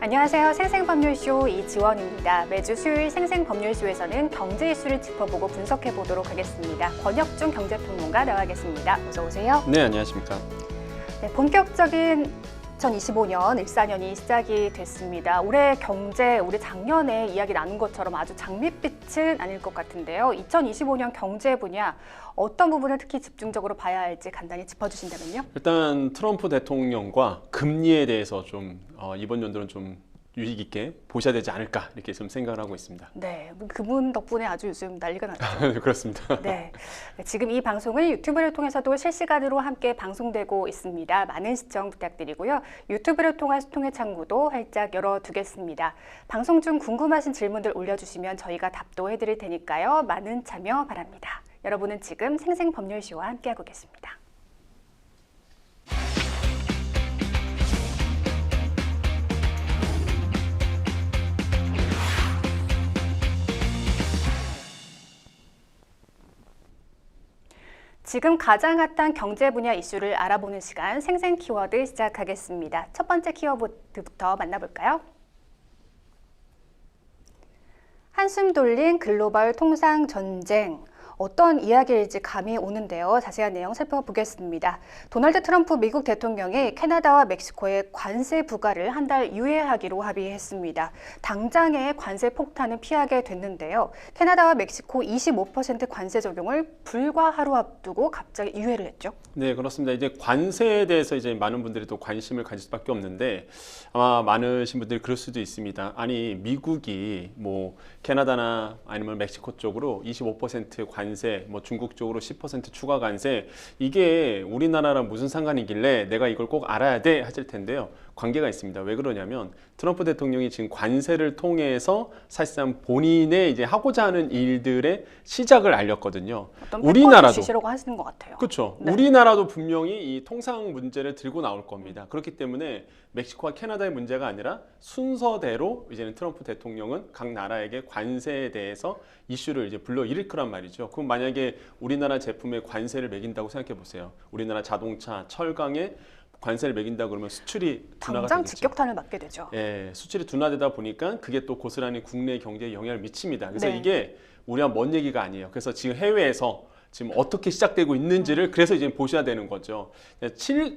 안녕하세요. 생생법률쇼 이지원입니다. 매주 수요일 생생법률쇼에서는 경제 이슈를 짚어보고 분석해 보도록 하겠습니다. 권혁중 경제평론가 나와 계십니다. 어서 오세요. 네, 안녕하십니까. 네, 본격적인 2025년 일사년이 시작이 됐습니다. 올해 경제, 우리 작년에 이야기 나눈 것처럼 아주 장밋빛은 아닐 것 같은데요. 2025년 경제 분야 어떤 부분을 특히 집중적으로 봐야 할지 간단히 짚어주신다면요. 일단 트럼프 대통령과 금리에 대해서 좀 이번 연도는 좀 유익 있게 보셔야 되지 않을까 이렇게 좀 생각을 하고 있습니다. 네, 그분 덕분에 아주 요즘 난리가 났죠. 그렇습니다. 네, 지금 이 방송을 유튜브를 통해서도 실시간으로 함께 방송되고 있습니다. 많은 시청 부탁드리고요. 유튜브를 통한 소통의 창구도 활짝 열어두겠습니다. 방송 중 궁금하신 질문들 올려주시면 저희가 답도 해드릴 테니까요. 많은 참여 바랍니다. 여러분은 지금 생생법률쇼와 함께하고 계십니다. 지금 가장 핫한 경제 분야 이슈를 알아보는 시간 생생 키워드 시작하겠습니다. 첫 번째 키워드부터 만나볼까요? 한숨 돌린 글로벌 통상 전쟁. 어떤 이야기일지 감이 오는데요. 자세한 내용 살펴보겠습니다. 도널드 트럼프 미국 대통령이 캐나다와 멕시코의 관세 부과를 한 달 유예하기로 합의했습니다. 당장의 관세 폭탄은 피하게 됐는데요. 캐나다와 멕시코 25% 관세 적용을 불과 하루 앞두고 갑자기 유예를 했죠. 네, 그렇습니다. 이제 관세에 대해서 이제 많은 분들이 또 관심을 가질 수밖에 없는데 아마 많으신 분들이 그럴 수도 있습니다. 아니, 미국이 뭐 캐나다나 아니면 멕시코 쪽으로 25% 관세, 뭐 중국 쪽으로 10% 추가 관세, 이게 우리나라랑 무슨 상관이길래 내가 이걸 꼭 알아야 돼 하실 텐데요. 관계가 있습니다. 왜 그러냐면 트럼프 대통령이 지금 관세를 통해서 사실상 본인의 이제 하고자 하는 일들의 시작을 알렸거든요. 우리나라도 주시려고 하시는 것 같아요. 그렇죠. 네. 우리나라도 분명히 이 통상 문제를 들고 나올 겁니다. 그렇기 때문에 멕시코와 캐나다의 문제가 아니라 순서대로 이제는 트럼프 대통령은 각 나라에게 관세에 대해서 이슈를 이제 불러일으킬 거란 말이죠. 그럼 만약에 우리나라 제품에 관세를 매긴다고 생각해 보세요. 우리나라 자동차, 철강에 관세를 매긴다 그러면 수출이 둔화가 당장 되겠죠. 직격탄을 맞게 되죠. 예, 수출이 둔화되다 보니까 그게 또 고스란히 국내 경제에 영향을 미칩니다. 그래서 네. 이게 우리와 먼 얘기가 아니에요. 그래서 지금 해외에서 지금 어떻게 시작되고 있는지를 그래서 이제 보셔야 되는 거죠.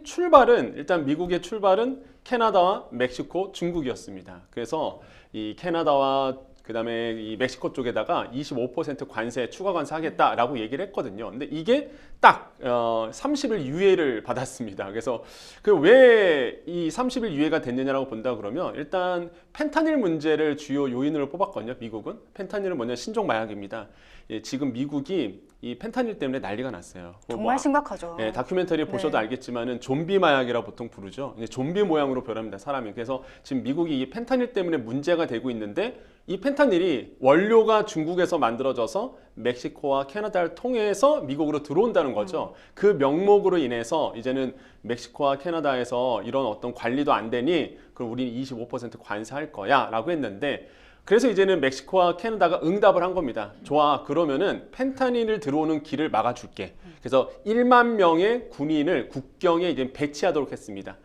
출발은 일단 미국의 출발은 캐나다와 멕시코, 중국이었습니다. 그래서 이 캐나다와 그다음에 이 멕시코 쪽에다가 25% 관세, 추가 관세 하겠다라고 얘기를 했거든요. 근데 이게 딱 30일 유예를 받았습니다. 그래서 그 왜 이 30일 유예가 됐느냐라고 본다 그러면 일단 펜타닐 문제를 주요 요인으로 뽑았거든요. 미국은 펜타닐은 뭐냐, 신종 마약입니다. 예, 지금 미국이 이 펜타닐 때문에 난리가 났어요. 정말 심각하죠. 예, 다큐멘터리 보셔도 알겠지만은 좀비 마약이라 보통 부르죠. 이제 좀비 모양으로 변합니다, 사람이. 그래서 지금 미국이 이 펜타닐 때문에 문제가 되고 있는데 이 펜타닐이 원료가 중국에서 만들어져서 멕시코와 캐나다를 통해서 미국으로 들어온다는 거죠. 그 명목으로 인해서 이제는 멕시코와 캐나다에서 이런 어떤 관리도 안 되니 그럼 우리는 25% 관세할 거야 라고 했는데, 그래서 이제는 멕시코와 캐나다가 응답을 한 겁니다. 좋아, 그러면은 펜타닐을 들어오는 길을 막아줄게. 그래서 1만 명의 군인을 국경에 이제 배치하도록 했습니다.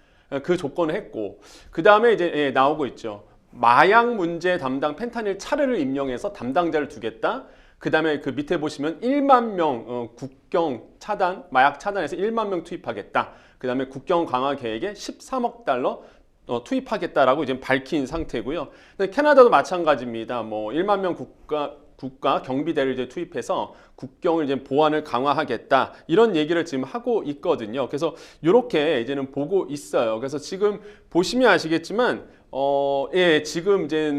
그 조건을 했고, 그 다음에 이제 나오고 있죠. 마약 문제 담당 펜타닐 차르를 임명해서 담당자를 두겠다. 그 다음에 그 밑에 보시면 1만 명 국경 차단, 마약 차단해서 1만 명 투입하겠다. 그 다음에 국경 강화 계획에 13억 달러 투입하겠다라고 이제 밝힌 상태고요. 근데 캐나다도 마찬가지입니다. 뭐 1만 명 국가 경비대를 이제 투입해서 국경을 이제 보안을 강화하겠다, 이런 얘기를 지금 하고 있거든요. 그래서 이렇게 이제는 보고 있어요. 그래서 지금 보시면 아시겠지만 예, 지금 이제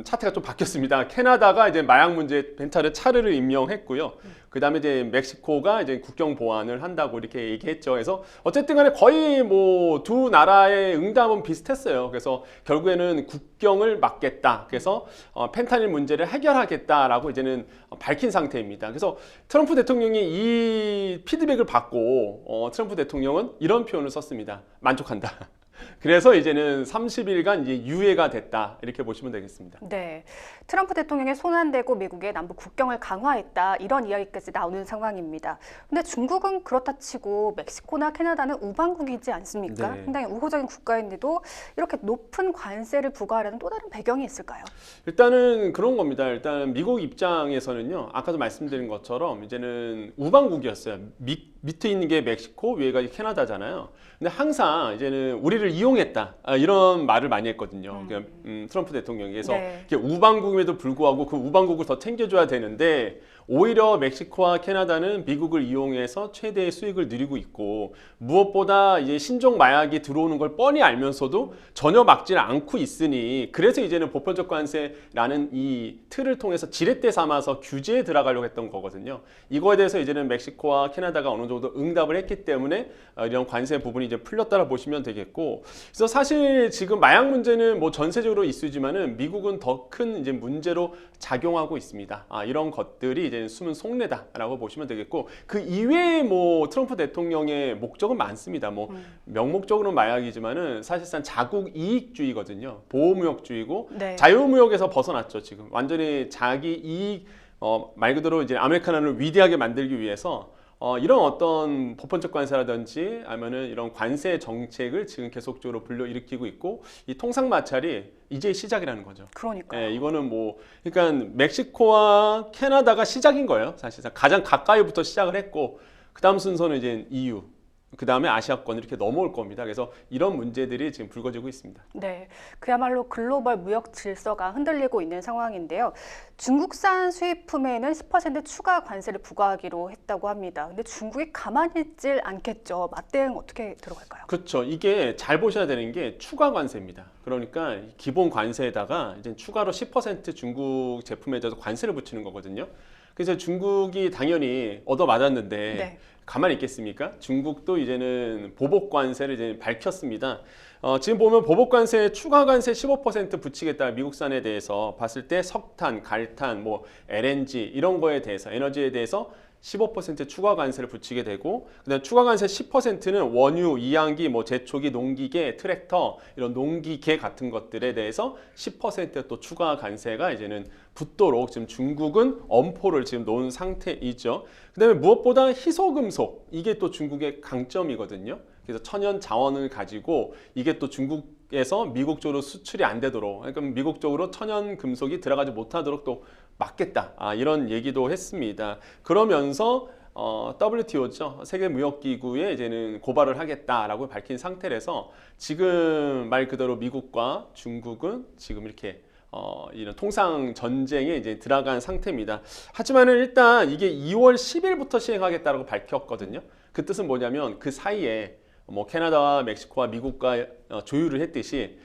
차트가 좀 바뀌었습니다. 캐나다가 이제 마약 문제 펜타닐 차르를 임명했고요. 그 다음에 이제 멕시코가 이제 국경 보안을 한다고 이렇게 얘기했죠. 그래서 어쨌든 간에 거의 뭐 두 나라의 응답은 비슷했어요. 그래서 결국에는 국경을 막겠다. 그래서 펜타닐 문제를 해결하겠다라고 이제는 밝힌 상태입니다. 그래서 트럼프 대통령이 이 피드백을 받고 트럼프 대통령은 이런 표현을 썼습니다. 만족한다. 그래서 이제는 30일간 이제 유예가 됐다 이렇게 보시면 되겠습니다. 네, 트럼프 대통령의 손 안 대고 미국의 남북 국경을 강화했다 이런 이야기까지 나오는 상황입니다. 근데 중국은 그렇다 치고 멕시코나 캐나다는 우방국이지 않습니까? 네. 상당히 우호적인 국가인데도 이렇게 높은 관세를 부과하려는 또 다른 배경이 있을까요? 일단은 그런 겁니다. 일단 미국 입장에서는요, 아까도 말씀드린 것처럼 이제는 우방국이었어요. 밑에 있는 게 멕시코, 위에가 캐나다잖아요. 근데 항상 이제는 우리를 이용했다 이런 말을 많이 했거든요. 그러니까, 트럼프 대통령이. 그래서 네. 이렇게 우방국임에도 불구하고 그 우방국을 더 챙겨줘야 되는데 오히려 멕시코와 캐나다는 미국을 이용해서 최대의 수익을 누리고 있고 무엇보다 이제 신종 마약이 들어오는 걸 뻔히 알면서도 전혀 막지를 않고 있으니 그래서 이제는 보편적 관세라는 이 틀을 통해서 지렛대 삼아서 규제에 들어가려고 했던 거거든요. 이거에 대해서 이제는 멕시코와 캐나다가 어느 정도 응답을 했기 때문에 이런 관세 부분이 이제 풀렸다고 보시면 되겠고, 그래서 사실 지금 마약 문제는 뭐 전세적으로 이슈지만은 미국은 더 큰 이제 문제로 작용하고 있습니다. 이런 것들이 이제 숨은 속내다라고 보시면 되겠고, 그 이외에 뭐 트럼프 대통령의 목적은 많습니다. 뭐 명목적으로는 마약이지만은 사실상 자국 이익주의거든요. 보호무역주의고 네. 자유무역에서 벗어났죠. 지금 완전히 자기 이익 말 그대로 이제 아메리카노를 위대하게 만들기 위해서 이런 어떤 보편적 관세라든지 아니면은 이런 관세 정책을 지금 계속적으로 불러일으키고 있고 이 통상 마찰이 이제 시작이라는 거죠. 그러니까요. 예, 이거는 뭐 그러니까 멕시코와 캐나다가 시작인 거예요. 사실상 가장 가까이부터 시작을 했고 그다음 순서는 이제 EU, 그다음에 아시아권 이렇게 넘어올 겁니다. 그래서 이런 문제들이 지금 불거지고 있습니다. 네, 그야말로 글로벌 무역 질서가 흔들리고 있는 상황인데요. 중국산 수입품에는 10% 추가 관세를 부과하기로 했다고 합니다. 근데 중국이 가만히 있질 않겠죠. 맞대응 어떻게 들어갈까요? 그렇죠. 이게 잘 보셔야 되는 게 추가 관세입니다. 그러니까 기본 관세에다가 이제 추가로 10% 중국 제품에 대해서 관세를 붙이는 거거든요. 그래서 중국이 당연히 얻어맞았는데 네. 가만히 있겠습니까? 중국도 이제는 보복 관세를 이제 밝혔습니다. 지금 보면 보복 관세 추가 관세 15% 붙이겠다 미국산에 대해서 봤을 때 석탄, 갈탄, 뭐 LNG 이런 거에 대해서 에너지에 대해서 15% 추가 관세를 붙이게 되고 그다음 추가 관세 10%는 원유, 이양기, 뭐 제초기, 농기계, 트랙터 이런 농기계 같은 것들에 대해서 10%또 추가 관세가 이제는 붙도록 지금 중국은 엄포를 지금 놓은 상태이죠. 그다음에 무엇보다 희소금속 이게 또 중국의 강점이거든요. 그래서 천연 자원을 가지고 이게 또 중국에서 미국 쪽으로 수출이 안 되도록 그러니까 미국 쪽으로 천연 금속이 들어가지 못하도록 또 막겠다 이런 얘기도 했습니다. 그러면서 WTO죠. 세계무역기구에 이제는 고발을 하겠다라고 밝힌 상태라서 지금 말 그대로 미국과 중국은 지금 이렇게 이런 통상 전쟁에 이제 들어간 상태입니다. 하지만은 일단 이게 2월 10일부터 시행하겠다라고 밝혔거든요. 그 뜻은 뭐냐면 그 사이에 뭐 캐나다와 멕시코와 미국과 조율을 했듯이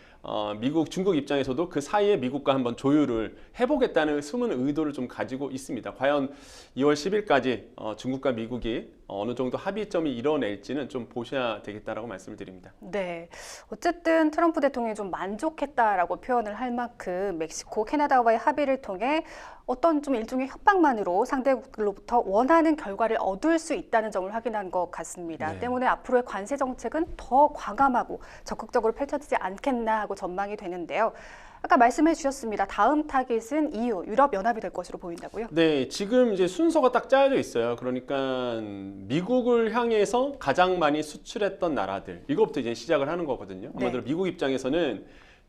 중국 입장에서도 그 사이에 미국과 한번 조율을 해보겠다는 숨은 의도를 좀 가지고 있습니다. 과연 2월 10일까지 중국과 미국이 어느 정도 합의점이 이뤄낼지는 좀 보셔야 되겠다라고 말씀을 드립니다. 네, 어쨌든 트럼프 대통령이 좀 만족했다라고 표현을 할 만큼 멕시코, 캐나다와의 합의를 통해 어떤 좀 일종의 협박만으로 상대국으로부터 원하는 결과를 얻을 수 있다는 점을 확인한 것 같습니다. 네. 때문에 앞으로의 관세 정책은 더 과감하고 적극적으로 펼쳐지지 않겠나 하고 전망이 되는데요. 아까 말씀해 주셨습니다. 다음 타깃은 EU, 유럽연합이 될 것으로 보인다고요? 네, 지금 이제 순서가 딱 짜여져 있어요. 그러니까 미국을 향해서 가장 많이 수출했던 나라들 이것부터 이제 시작을 하는 거거든요. 한마디로 미국 입장에서는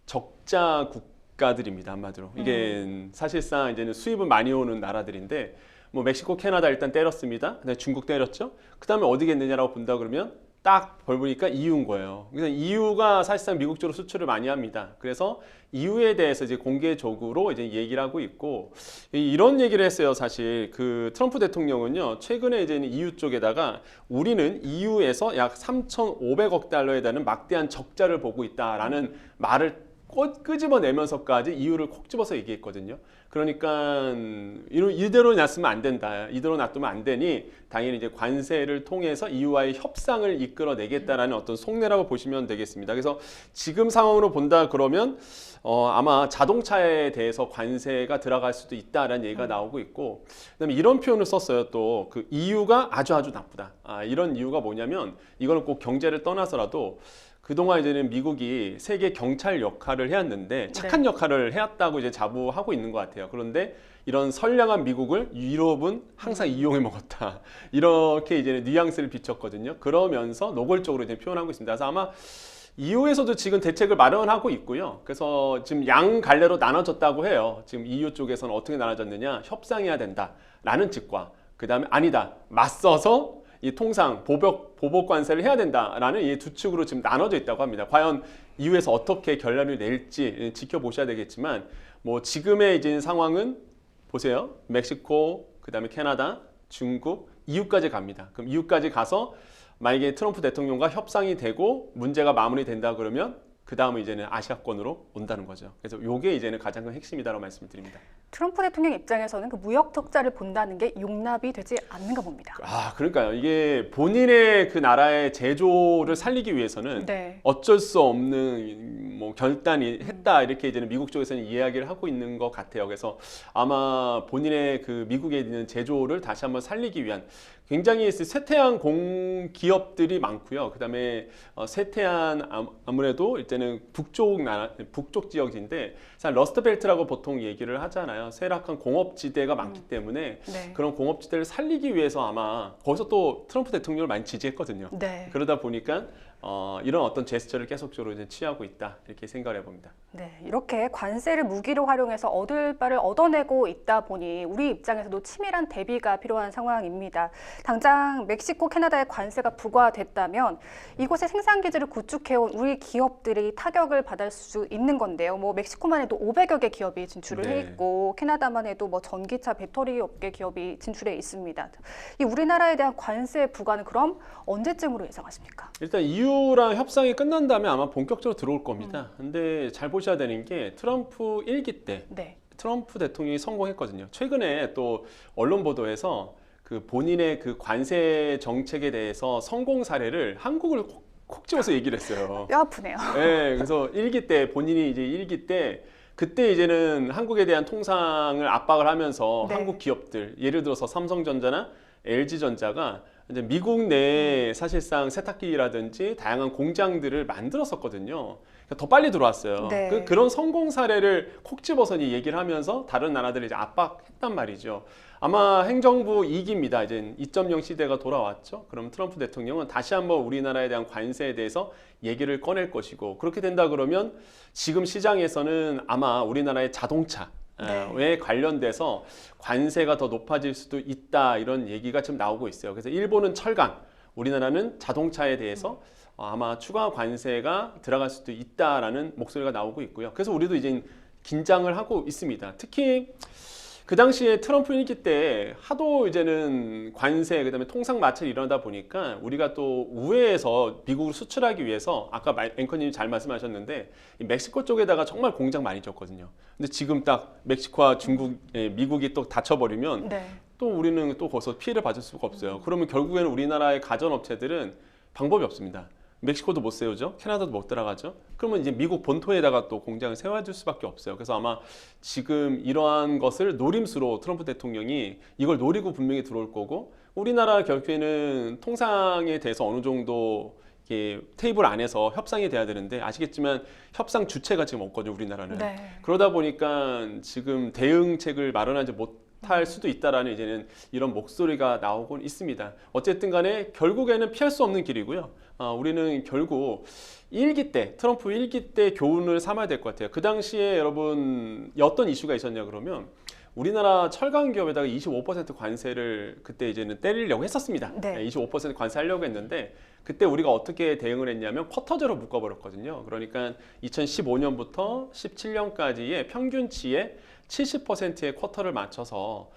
적자 국가들입니다. 한마디로 이게 사실상 이제는 수입은 많이 오는 나라들인데 뭐 멕시코, 캐나다 일단 때렸습니다. 그다음에 중국 때렸죠. 그다음에 어디겠느냐라고 본다 그러면 딱 보니까 EU인 거예요. 그래서 EU가 사실상 미국 쪽으로 수출을 많이 합니다. 그래서 EU에 대해서 이제 공개적으로 이제 얘기를 하고 있고 이런 얘기를 했어요. 사실 그 트럼프 대통령은요 최근에 이제 EU 쪽에다가 우리는 EU에서 약 3,500억 달러에 달하는 막대한 적자를 보고 있다라는 말을 끄집어내면서까지 EU를 콕 집어서 얘기했거든요. 그러니까 이대로 놨으면 안 된다. 이대로 놔두면 안 되니 당연히 이제 관세를 통해서 EU와의 협상을 이끌어내겠다라는 어떤 속내라고 보시면 되겠습니다. 그래서 지금 상황으로 본다 그러면 아마 자동차에 대해서 관세가 들어갈 수도 있다라는 얘기가 나오고 있고 그다음에 이런 표현을 썼어요. 또 그 EU가 아주 나쁘다. 이런 이유가 뭐냐면 이거는 꼭 경제를 떠나서라도 그동안 이제는 미국이 세계 경찰 역할을 해왔는데 착한 역할을 해왔다고 이제 자부하고 있는 것 같아요. 그런데 이런 선량한 미국을 유럽은 항상 이용해 먹었다. 이렇게 이제 뉘앙스를 비췄거든요. 그러면서 노골적으로 이제 표현하고 있습니다. 그래서 아마 EU에서도 지금 대책을 마련하고 있고요. 그래서 지금 양 갈래로 나눠졌다고 해요. 지금 EU 쪽에서는 어떻게 나눠졌느냐? 협상해야 된다라는 측과 그 다음에 아니다. 맞서서 이 통상 보복 관세를 해야 된다라는 이 두 축으로 지금 나눠져 있다고 합니다. 과연 EU에서 어떻게 결론을 낼지 지켜보셔야 되겠지만 뭐 지금의 이제 상황은 보세요. 멕시코, 그 다음에 캐나다, 중국, EU까지 갑니다. 그럼 EU까지 가서 만약에 트럼프 대통령과 협상이 되고 문제가 마무리된다 그러면 그 다음은 이제는 아시아권으로 온다는 거죠. 그래서 이게 이제는 가장 큰 핵심이다라고 말씀을 드립니다. 트럼프 대통령 입장에서는 그 무역 적자를 본다는 게 용납이 되지 않는가 봅니다. 그러니까요. 이게 본인의 그 나라의 제조를 살리기 위해서는 어쩔 수 없는 뭐 결단이 했다 이렇게 이제는 미국 쪽에서는 이야기를 하고 있는 것 같아요. 그래서 아마 본인의 그 미국에 있는 제조를 다시 한번 살리기 위한 굉장히 쇠퇴한 공기업들이 많고요. 그다음에 쇠퇴한 아무래도 이제는 북쪽 지역인데 러스트벨트라고 보통 얘기를 하잖아요. 쇠락한 공업지대가 많기 때문에 그런 공업지대를 살리기 위해서 아마 거기서 또 트럼프 대통령을 많이 지지했거든요. 그러다 보니까 이런 어떤 제스처를 계속적으로 이제 취하고 있다 이렇게 생각을 해봅니다. 네, 이렇게 관세를 무기로 활용해서 얻을 바를 얻어내고 있다 보니 우리 입장에서도 치밀한 대비가 필요한 상황입니다. 당장 멕시코, 캐나다의 관세가 부과됐다면 이곳에 생산 기지를 구축해온 우리 기업들이 타격을 받을 수 있는 건데요. 뭐 멕시코만 해도 500여 개 기업이 진출을 해 있고 캐나다만 해도 뭐 전기차, 배터리 업계 기업이 진출해 있습니다. 이 우리나라에 대한 관세 부과는 그럼 언제쯤으로 예상하십니까? 일단 EU랑 협상이 끝난 다음에 아마 본격적으로 들어올 겁니다. 근데 잘 보셔야 되는 게 트럼프 1기 때 트럼프 대통령이 성공했거든요. 최근에 또 언론 보도에서 그 본인의 그 관세 정책에 대해서 성공 사례를 한국을 콕 집어서 얘기를 했어요. 뼈 아프네요. 네, 그래서 1기 때 본인이 이제 1기 때 그때 이제는 한국에 대한 통상을 압박을 하면서 한국 기업들 예를 들어서 삼성전자나 LG전자가 이제 미국 내에 사실상 세탁기라든지 다양한 공장들을 만들었었거든요. 그러니까 더 빨리 들어왔어요. 그런 성공 사례를 콕 집어서 얘기를 하면서 다른 나라들을 이제 압박했단 말이죠. 아마 행정부 2기입니다. 이제 2.0 시대가 돌아왔죠. 그럼 트럼프 대통령은 다시 한번 우리나라에 대한 관세에 대해서 얘기를 꺼낼 것이고 그렇게 된다 그러면 지금 시장에서는 아마 우리나라의 자동차 에 관련돼서 관세가 더 높아질 수도 있다 이런 얘기가 지금 나오고 있어요. 그래서 일본은 철강, 우리나라는 자동차에 대해서 아마 추가 관세가 들어갈 수도 있다라는 목소리가 나오고 있고요. 그래서 우리도 이제 긴장을 하고 있습니다. 특히 그 당시에 트럼프 1기 때 하도 이제는 관세 그다음에 통상 마찰이 일어나다 보니까 우리가 또 우회해서 미국을 수출하기 위해서 아까 앵커님이 잘 말씀하셨는데 멕시코 쪽에다가 정말 공장 많이 줬거든요. 근데 지금 딱 멕시코와 중국, 미국이 또 닫혀버리면 또 우리는 또 거기서 피해를 받을 수가 없어요. 그러면 결국에는 우리나라의 가전업체들은 방법이 없습니다. 멕시코도 못 세우죠. 캐나다도 못 들어가죠. 그러면 이제 미국 본토에다가 또 공장을 세워줄 수밖에 없어요. 그래서 아마 지금 이러한 것을 노림수로 트럼프 대통령이 이걸 노리고 분명히 들어올 거고 우리나라 결국에는 통상에 대해서 어느 정도 이렇게 테이블 안에서 협상이 돼야 되는데 아시겠지만 협상 주체가 지금 없거든요. 우리나라는. 그러다 보니까 지금 대응책을 마련하지 못할 수도 있다라는 이제는 이런 목소리가 나오곤 있습니다. 어쨌든 간에 결국에는 피할 수 없는 길이고요. 우리는 결국 1기 때 트럼프 1기 때 교훈을 삼아야 될 것 같아요. 그 당시에 여러분 어떤 이슈가 있었냐 그러면 우리나라 철강 기업에다가 25% 관세를 그때 이제는 때리려고 했었습니다. 25% 관세하려고 했는데 그때 우리가 어떻게 대응을 했냐면 쿼터제로 묶어버렸거든요. 그러니까 2015년부터 17년까지의 평균치에 70%의 쿼터를 맞춰서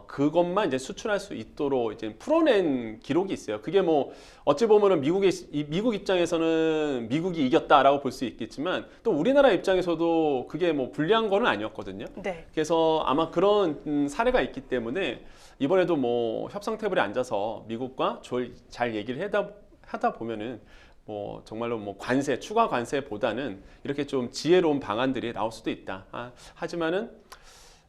그것만 이제 수출할 수 있도록 이제 풀어낸 기록이 있어요. 그게 뭐 어찌 보면은 미국 입장에서는 미국이 이겼다라고 볼 수 있겠지만 또 우리나라 입장에서도 그게 뭐 불리한 거는 아니었거든요. 그래서 아마 그런 사례가 있기 때문에 이번에도 뭐 협상 테이블에 앉아서 미국과 잘 얘기를 하다 보면은 뭐 정말로 뭐 추가 관세보다는 이렇게 좀 지혜로운 방안들이 나올 수도 있다. 하지만은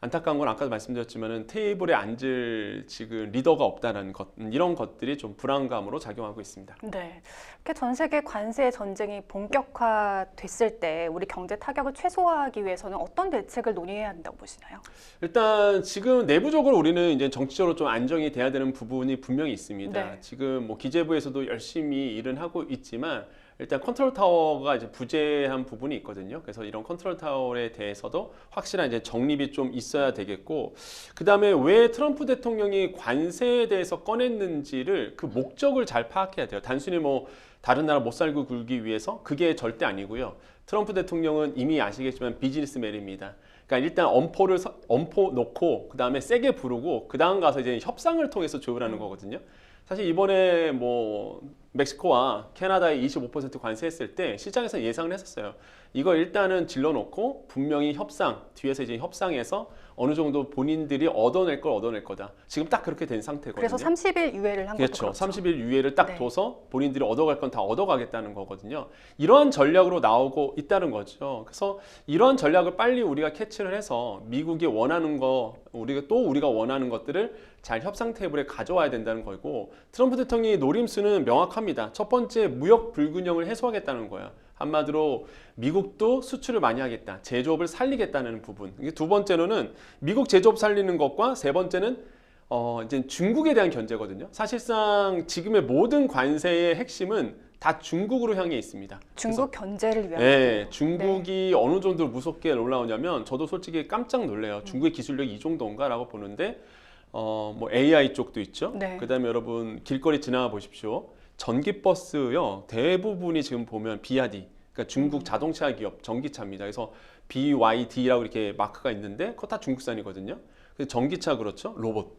안타까운 건 아까도 말씀드렸지만은 테이블에 앉을 지금 리더가 없다는 것, 이런 것들이 좀 불안감으로 작용하고 있습니다. 네, 이렇게 전 세계 관세 전쟁이 본격화됐을 때 우리 경제 타격을 최소화하기 위해서는 어떤 대책을 논의해야 한다고 보시나요? 일단 지금 내부적으로 우리는 이제 정치적으로 좀 안정이 돼야 되는 부분이 분명히 있습니다. 네. 지금 뭐 기재부에서도 열심히 일은 하고 있지만 일단 컨트롤 타워가 이제 부재한 부분이 있거든요. 그래서 이런 컨트롤 타워에 대해서도 확실한 이제 정립이 좀 있어야 되겠고, 그 다음에 왜 트럼프 대통령이 관세에 대해서 꺼냈는지를 그 목적을 잘 파악해야 돼요. 단순히 뭐 다른 나라 못 살고 굴기 위해서 그게 절대 아니고요. 트럼프 대통령은 이미 아시겠지만 비즈니스맨입니다. 그러니까 일단 엄포 놓고 그 다음에 세게 부르고 그 다음 가서 이제 협상을 통해서 조율하는 거거든요. 사실 이번에 뭐 멕시코와 캐나다에 25% 관세했을 때 시장에서 예상을 했었어요. 이거 일단은 질러놓고 분명히 뒤에서 이제 협상해서 어느 정도 본인들이 얻어낼 거다. 지금 딱 그렇게 된 상태거든요. 그래서 30일 유예를 한 것도 그렇죠. 그렇죠. 30일 유예를 딱 네. 둬서 본인들이 얻어갈 건 다 얻어가겠다는 거거든요. 이러한 전략으로 나오고 있다는 거죠. 그래서 이런 전략을 빨리 우리가 캐치를 해서 미국이 원하는 거, 우리가 원하는 것들을 잘 협상 테이블에 가져와야 된다는 거고, 트럼프 대통령의 노림수는 명확합니다. 첫 번째, 무역 불균형을 해소하겠다는 거예요. 한마디로 미국도 수출을 많이 하겠다, 제조업을 살리겠다는 부분. 이게 두 번째로는 미국 제조업 살리는 것과 세 번째는 이제 중국에 대한 견제거든요. 사실상 지금의 모든 관세의 핵심은 다 중국으로 향해 있습니다. 중국 견제를 위한 네, 중국이 어느 정도로 무섭게 올라오냐면 저도 솔직히 깜짝 놀래요. 중국의 기술력이 이 정도인가라고 보는데 뭐 AI 쪽도 있죠. 네. 그다음에 여러분 길거리 지나가 보십시오. 전기버스요. 대부분이 지금 보면 BYD, 그러니까 중국 자동차 기업 전기차입니다. 그래서 BYD라고 이렇게 마크가 있는데 그거 다 중국산이거든요. 그래서 전기차 그렇죠. 로봇.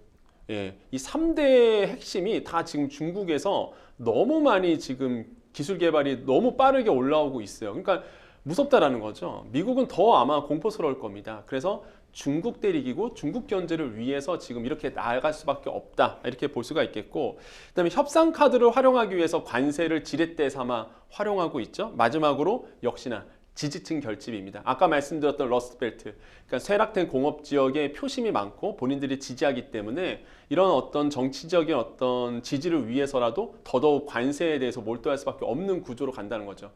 예, 이 3대 핵심이 다 지금 중국에서 너무 많이 지금 기술 개발이 너무 빠르게 올라오고 있어요. 그러니까 무섭다라는 거죠. 미국은 더 아마 공포스러울 겁니다. 그래서 중국 대리기고 중국 견제를 위해서 지금 이렇게 나아갈 수밖에 없다, 이렇게 볼 수가 있겠고, 그다음에 협상 카드를 활용하기 위해서 관세를 지렛대 삼아 활용하고 있죠. 마지막으로 역시나 지지층 결집입니다. 아까 말씀드렸던 러스트벨트, 그러니까 쇠락된 공업 지역에 표심이 많고 본인들이 지지하기 때문에 이런 어떤 정치적인 어떤 지지를 위해서라도 더더욱 관세에 대해서 몰두할 수밖에 없는 구조로 간다는 거죠.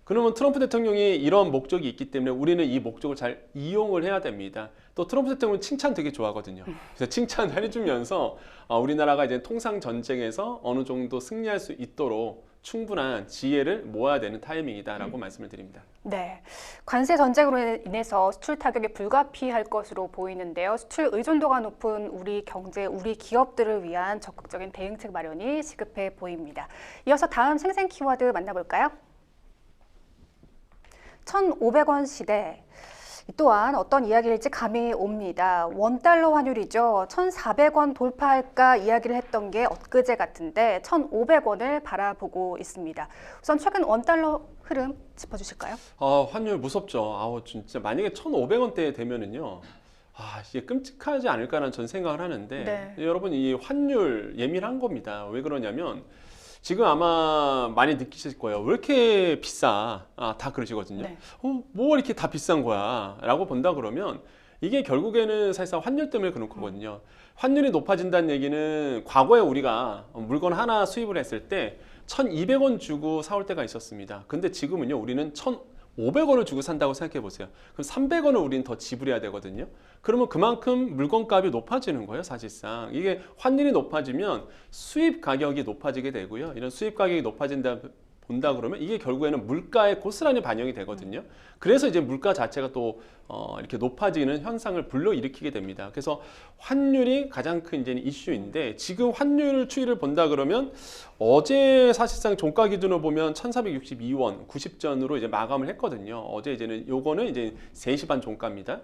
그러면 트럼프 대통령이 이런 목적이 있기 때문에 우리는 이 목적을 잘 이용을 해야 됩니다. 또 트럼프 대통령은 칭찬 되게 좋아하거든요. 그래서 칭찬을 해주면서 우리나라가 이제 통상 전쟁에서 어느 정도 승리할 수 있도록 충분한 지혜를 모아야 되는 타이밍이다라고 말씀을 드립니다. 네, 관세 전쟁으로 인해서 수출 타격이 불가피할 것으로 보이는데요. 수출 의존도가 높은 우리 경제, 우리 기업들을 위한 적극적인 대응책 마련이 시급해 보입니다. 이어서 다음 생생 키워드 만나볼까요? 1,500원 시대. 또한 어떤 이야기일지 감이 옵니다. 원달러 환율이죠. 1,400원 돌파할까 이야기를 했던 게 엊그제 같은데 1,500원을 바라보고 있습니다. 우선 최근 원달러 흐름 짚어주실까요? 환율 무섭죠. 진짜 만약에 1,500원대 되면은요. 이게 끔찍하지 않을까라는 전 생각을 하는데, 네. 여러분 이 환율 예민한 겁니다. 왜 그러냐면 지금 아마 많이 느끼실 거예요. 왜 이렇게 비싸? 다 그러시거든요. 네. 뭐 이렇게 다 비싼 거야? 라고 본다 그러면 이게 결국에는 사실상 환율 때문에 그런 거거든요. 환율이 높아진다는 얘기는 과거에 우리가 물건 하나 수입을 했을 때 1,200원 주고 사올 때가 있었습니다. 근데 지금은요, 우리는 1,500원을 주고 산다고 생각해 보세요. 그럼 300원을 우리는 더 지불해야 되거든요. 그러면 그만큼 물건값이 높아지는 거예요, 사실상. 이게 환율이 높아지면 수입 가격이 높아지게 되고요. 이런 수입 가격이 본다 그러면 이게 결국에는 물가에 고스란히 반영이 되거든요. 그래서 이제 물가 자체가 또 이렇게 높아지는 현상을 불러일으키게 됩니다. 그래서 환율이 가장 큰 이제 이슈인데, 지금 환율 추이를 본다 그러면 어제 사실상 종가 기준으로 보면 1,462원 90전으로 이제 마감을 했거든요. 어제 이제는 요거는 이제 3시 반 종가입니다.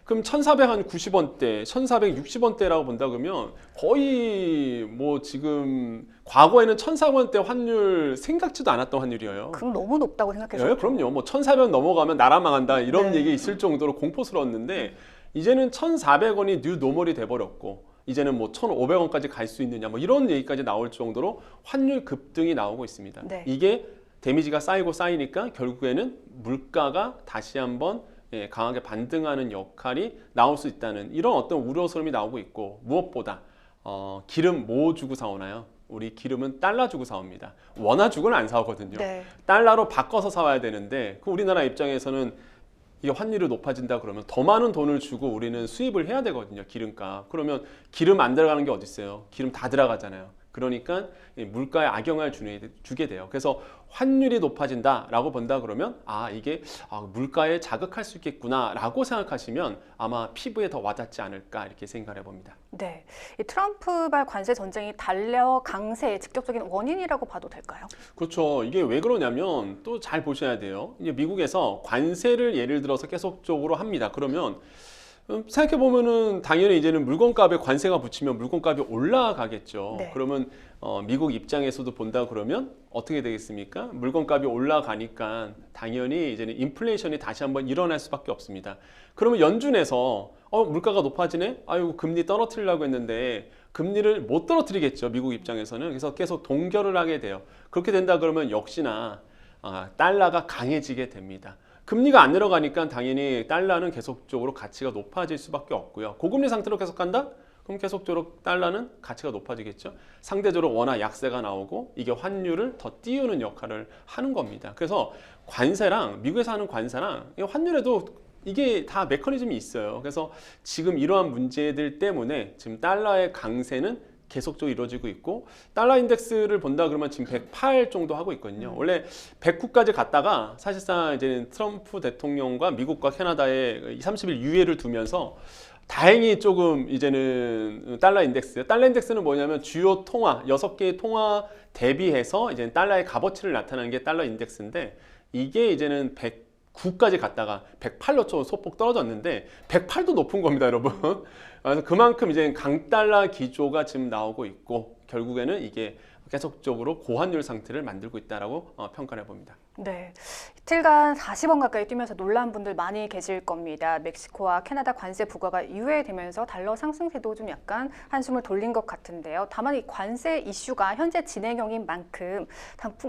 그럼 1,490원대, 1,460원대라고 본다 그러면 거의 뭐 지금 과거에는 1,400원대 환율 생각지도 않았던 환율이에요. 그럼 너무 높다고 생각해서. 네, 그럼요. 뭐 1,400원 넘어가면 나라 망한다 이런 네. 얘기 있을 정도로 공포스러웠는데, 이제는 1,400원이 뉴 노멀이 돼버렸고, 이제는 뭐 1,500원까지 갈 수 있느냐 뭐 이런 얘기까지 나올 정도로 환율 급등이 나오고 있습니다. 네. 이게 데미지가 쌓이고 쌓이니까 결국에는 물가가 다시 한번 강하게 반등하는 역할이 나올 수 있다는 이런 어떤 우려스러움이 나오고 있고, 무엇보다 기름 뭐 주고 사오나요? 우리 기름은 달러 주고 사옵니다. 원화 주고는 안 사오거든요. 네. 달러로 바꿔서 사와야 되는데 그 우리나라 입장에서는 이게 환율이 높아진다 그러면 더 많은 돈을 주고 우리는 수입을 해야 되거든요. 기름값. 그러면 기름 안 들어가는 게 어디 있어요? 기름 다 들어가잖아요. 그러니까 물가에 악영향을 주게 돼요. 그래서 환율이 높아진다라고 본다 그러면 이게 물가에 자극할 수 있겠구나라고 생각하시면 아마 피부에 더 와닿지 않을까 이렇게 생각해 봅니다. 네, 이 트럼프발 관세 전쟁이 달러 강세의 직접적인 원인이라고 봐도 될까요? 그렇죠. 이게 왜 그러냐면 또 잘 보셔야 돼요. 이제 미국에서 관세를 예를 들어서 계속적으로 합니다. 그러면 생각해 보면은 당연히 이제는 물건값에 관세가 붙이면 물건값이 올라가겠죠. 네. 그러면 미국 입장에서도 본다 그러면 어떻게 되겠습니까? 물건값이 올라가니까 당연히 이제는 인플레이션이 다시 한번 일어날 수밖에 없습니다. 그러면 연준에서 물가가 높아지네? 아유, 금리 떨어뜨리려고 했는데 금리를 못 떨어뜨리겠죠. 미국 입장에서는. 그래서 계속 동결을 하게 돼요. 그렇게 된다 그러면 역시나 달러가 강해지게 됩니다. 금리가 안 내려가니까 당연히 달러는 계속적으로 가치가 높아질 수밖에 없고요. 고금리 상태로 계속 간다? 그럼 계속적으로 달러는 가치가 높아지겠죠. 상대적으로 워낙 약세가 나오고 이게 환율을 더 띄우는 역할을 하는 겁니다. 그래서 관세랑 미국에서 하는 관세랑 환율에도 이게 다 메커니즘이 있어요. 그래서 지금 이러한 문제들 때문에 지금 달러의 강세는 계속적으로 이루어지고 있고, 달러 인덱스를 본다 그러면 지금 108 정도 하고 있거든요. 원래 109까지 갔다가 사실상 이제는 트럼프 대통령과 미국과 캐나다의 30일 유예를 두면서 다행히 조금 이제는 달러 인덱스는 뭐냐면 주요 통화 6개의 통화 대비해서 이제 달러의 값어치를 나타내는 게 달러 인덱스인데, 이게 이제는 109까지 갔다가 108로 좀 소폭 떨어졌는데 108도 높은 겁니다, 여러분. 그래서 그만큼 이제 강달러 기조가 지금 나오고 있고, 결국에는 이게 계속적으로 고환율 상태를 만들고 있다라고 평가를 해봅니다. 네, 이틀간 40원 가까이 뛰면서 놀란 분들 많이 계실 겁니다. 멕시코와 캐나다 관세 부과가 이후되면서 달러 상승세도 좀 약간 한숨을 돌린 것 같은데요. 다만 이 관세 이슈가 현재 진행형인 만큼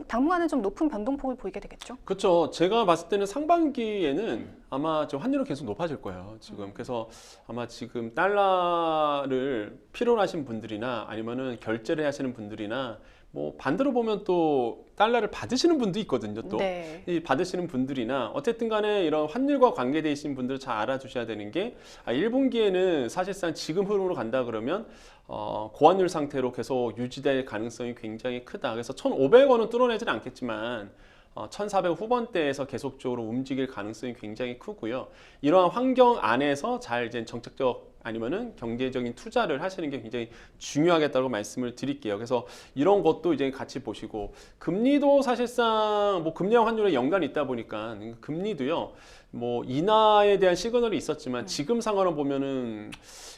당분간은 좀 높은 변동폭을 보이게 되겠죠? 그렇죠. 제가 봤을 때는 상반기에는 아마 좀 환율은 계속 높아질 거예요. 지금 그래서 아마 지금 달러를 필요로 하신 분들이나 아니면은 결제를 하시는 분들이나 뭐 반대로 보면 또 달러를 받으시는 분도 있거든요. 또 네. 이 받으시는 분들이나 어쨌든 간에 이런 환율과 관계되신 분들 잘 알아두셔야 되는 게 1분기에는 사실상 지금 흐름으로 간다 그러면 고환율 상태로 계속 유지될 가능성이 굉장히 크다. 그래서 1,500원은 뚫어내지는 않겠지만 1,400 후반대에서 계속적으로 움직일 가능성이 굉장히 크고요. 이러한 환경 안에서 잘 이제 정책적 아니면은 경제적인 투자를 하시는 게 굉장히 중요하겠다고 말씀을 드릴게요. 그래서 이런 것도 이제 같이 보시고, 금리도 사실상 뭐 금리와 환율에 연관이 있다 보니까 금리도요. 뭐 인하에 대한 시그널이 있었지만 지금 상황을 보면은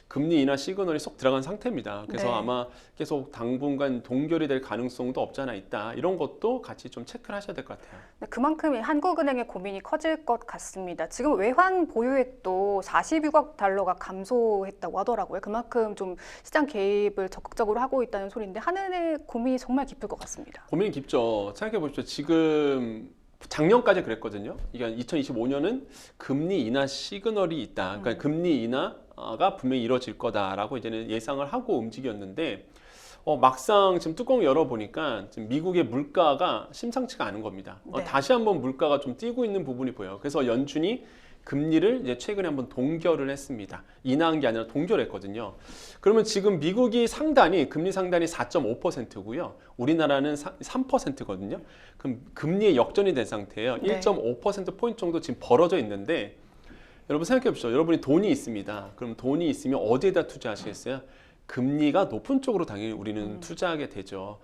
금리 인하 시그널이 쏙 들어간 상태입니다. 그래서 네. 아마 계속 당분간 동결이 될 가능성도 없지 않아 있다. 이런 것도 같이 좀 체크를 하셔야 될 것 같아요. 그만큼 이 한국은행의 고민이 커질 것 같습니다. 지금 외환 보유액도 46억 달러가 감소했다고 하더라고요. 그만큼 좀 시장 개입을 적극적으로 하고 있다는 소리인데, 한은의 고민이 정말 깊을 것 같습니다. 고민이 깊죠. 생각해 보십시오. 지금 작년까지 그랬거든요. 이게 2025년은 금리 인하 시그널이 있다. 그러니까 금리 인하가 분명히 이루어질 거다라고 이제는 예상을 하고 움직였는데, 막상 지금 뚜껑 열어보니까 지금 미국의 물가가 심상치가 않은 겁니다. 네. 다시 한번 물가가 좀 뛰고 있는 부분이 보여요. 그래서 연준이 금리를 이제 최근에 한번 동결을 했습니다. 인하한 게 아니라 동결했거든요. 그러면 지금 미국이 금리 상단이 4.5%고요. 우리나라는 3%거든요. 그럼 금리의 역전이 된 상태예요. 네. 1.5%포인트 정도 지금 벌어져 있는데, 여러분 생각해 보십시오. 여러분이 돈이 있습니다. 그럼 돈이 있으면 어디에다 투자하시겠어요? 금리가 높은 쪽으로 당연히 우리는 투자하게 되죠.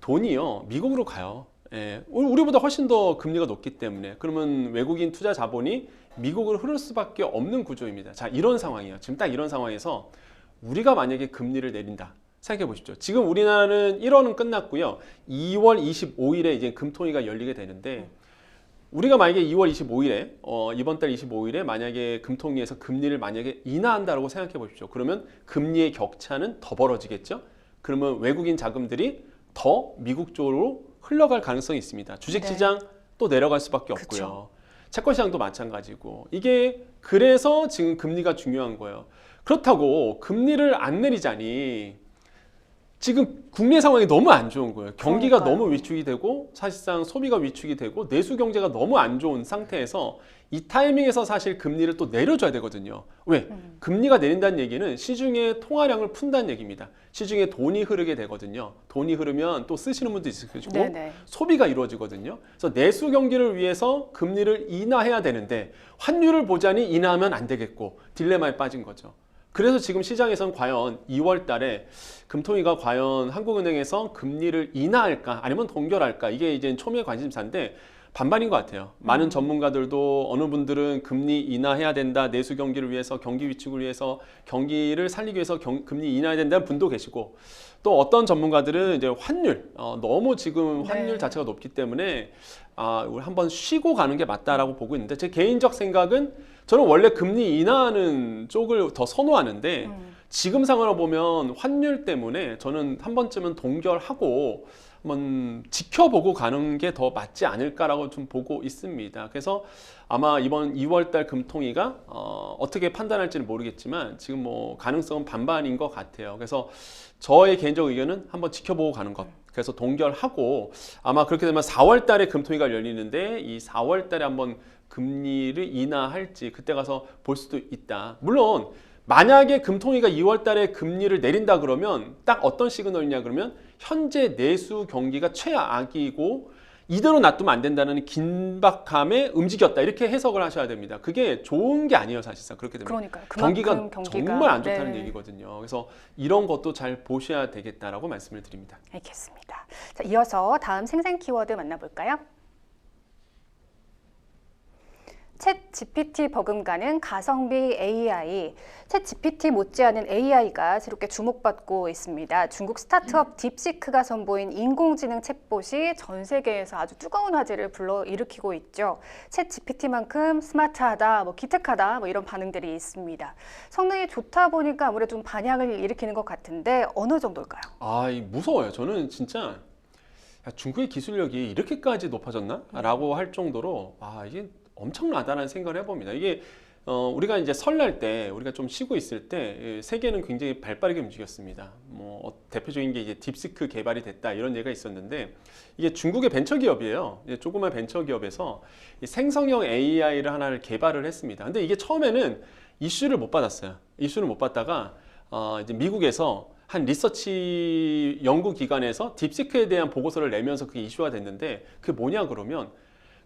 돈이요, 미국으로 가요. 예, 우리보다 훨씬 더 금리가 높기 때문에. 그러면 외국인 투자 자본이 미국으로 흐를 수밖에 없는 구조입니다. 자, 이런 상황이에요. 지금 딱 이런 상황에서 우리가 만약에 금리를 내린다. 생각해 보십시오. 지금 우리나라는 1월은 끝났고요. 2월 25일에 이제 금통위가 열리게 되는데, 우리가 만약에 2월 25일에 이번 달 25일에 만약에 금통위에서 금리를 만약에 인하한다라고 생각해 보십시오. 그러면 금리의 격차는 더 벌어지겠죠. 그러면 외국인 자금들이 더 미국 쪽으로 흘러갈 가능성이 있습니다. 주식시장 또 내려갈 수밖에 없고요. 그쵸. 채권 시장도 마찬가지고 이게 그래서 지금 금리가 중요한 거예요. 그렇다고 금리를 안 내리자니 지금 국내 상황이 너무 안 좋은 거예요. 경기가 그러니까요. 너무 위축이 되고 사실상 소비가 위축이 되고 내수 경제가 너무 안 좋은 상태에서 이 타이밍에서 사실 금리를 또 내려줘야 되거든요. 왜? 금리가 내린다는 얘기는 시중에 통화량을 푼다는 얘기입니다. 시중에 돈이 흐르게 되거든요. 돈이 흐르면 또 쓰시는 분도 있을 거고 네네. 소비가 이루어지거든요. 그래서 내수 경기를 위해서 금리를 인하해야 되는데 환율을 보자니 인하하면 안 되겠고 딜레마에 빠진 거죠. 그래서 지금 시장에선 과연 2월 달에 금통위가 과연 한국은행에서 금리를 인하할까 아니면 동결할까 이게 이제 초미의 관심사인데 반반인 것 같아요. 많은 전문가들도 어느 분들은 금리 인하해야 된다. 내수 경기를 위해서 경기 위축을 위해서 경기를 살리기 위해서 금리 인하해야 된다는 분도 계시고 또 어떤 전문가들은 이제 환율 너무 지금 환율 네. 자체가 높기 때문에 우리 한번 쉬고 가는 게 맞다라고 보고 있는데 제 개인적 생각은 저는 원래 금리 인하하는 쪽을 더 선호하는데 지금 상황을 보면 환율 때문에 저는 한 번쯤은 동결하고 한번 지켜보고 가는 게 더 맞지 않을까라고 좀 보고 있습니다. 그래서 아마 이번 2월달 금통위가 어떻게 판단할지는 모르겠지만 지금 뭐 가능성은 반반인 것 같아요. 그래서 저의 개인적 의견은 한번 지켜보고 가는 것. 그래서 동결하고 아마 그렇게 되면 4월달에 금통위가 열리는데 이 4월달에 한번 금리를 인하할지 그때 가서 볼 수도 있다. 물론 만약에 금통위가 2월 달에 금리를 내린다 그러면 딱 어떤 시그널이냐 그러면 현재 내수 경기가 최악이고 이대로 놔두면 안 된다는 긴박함에 움직였다 이렇게 해석을 하셔야 됩니다. 그게 좋은 게 아니에요 사실상 그렇게 되면 그러니까요. 경기가 그만큼 정말 안 좋다는 네. 얘기거든요. 그래서 이런 것도 잘 보셔야 되겠다라고 말씀을 드립니다. 알겠습니다. 자, 이어서 다음 생생 키워드 만나볼까요? 챗 GPT 버금가는 가성비 AI. 챗 GPT 못지않은 AI가 새롭게 주목받고 있습니다. 중국 스타트업 딥시크가 선보인 인공지능 챗봇이 전 세계에서 아주 뜨거운 화제를 불러일으키고 있죠. 챗 GPT만큼 스마트하다, 기특하다 이런 반응들이 있습니다. 성능이 좋다 보니까 아무래도 좀 반향을 일으키는 것 같은데 어느 정도일까요? 무서워요. 저는 진짜 중국의 기술력이 이렇게까지 높아졌나? 라고 할 정도로 이게 엄청나다는 생각을 해봅니다. 이게 우리가 이제 설날 때 우리가 좀 쉬고 있을 때 세계는 굉장히 발빠르게 움직였습니다. 대표적인 게 이제 딥시크 개발이 됐다 이런 얘기가 있었는데 이게 중국의 벤처 기업이에요. 조그만 벤처 기업에서 이 생성형 AI를 하나를 개발을 했습니다. 근데 이게 처음에는 이슈를 못 받았어요. 이슈를 못 받다가 이제 미국에서 한 리서치 연구기관에서 딥시크에 대한 보고서를 내면서 그게 이슈가 됐는데 그게 뭐냐 그러면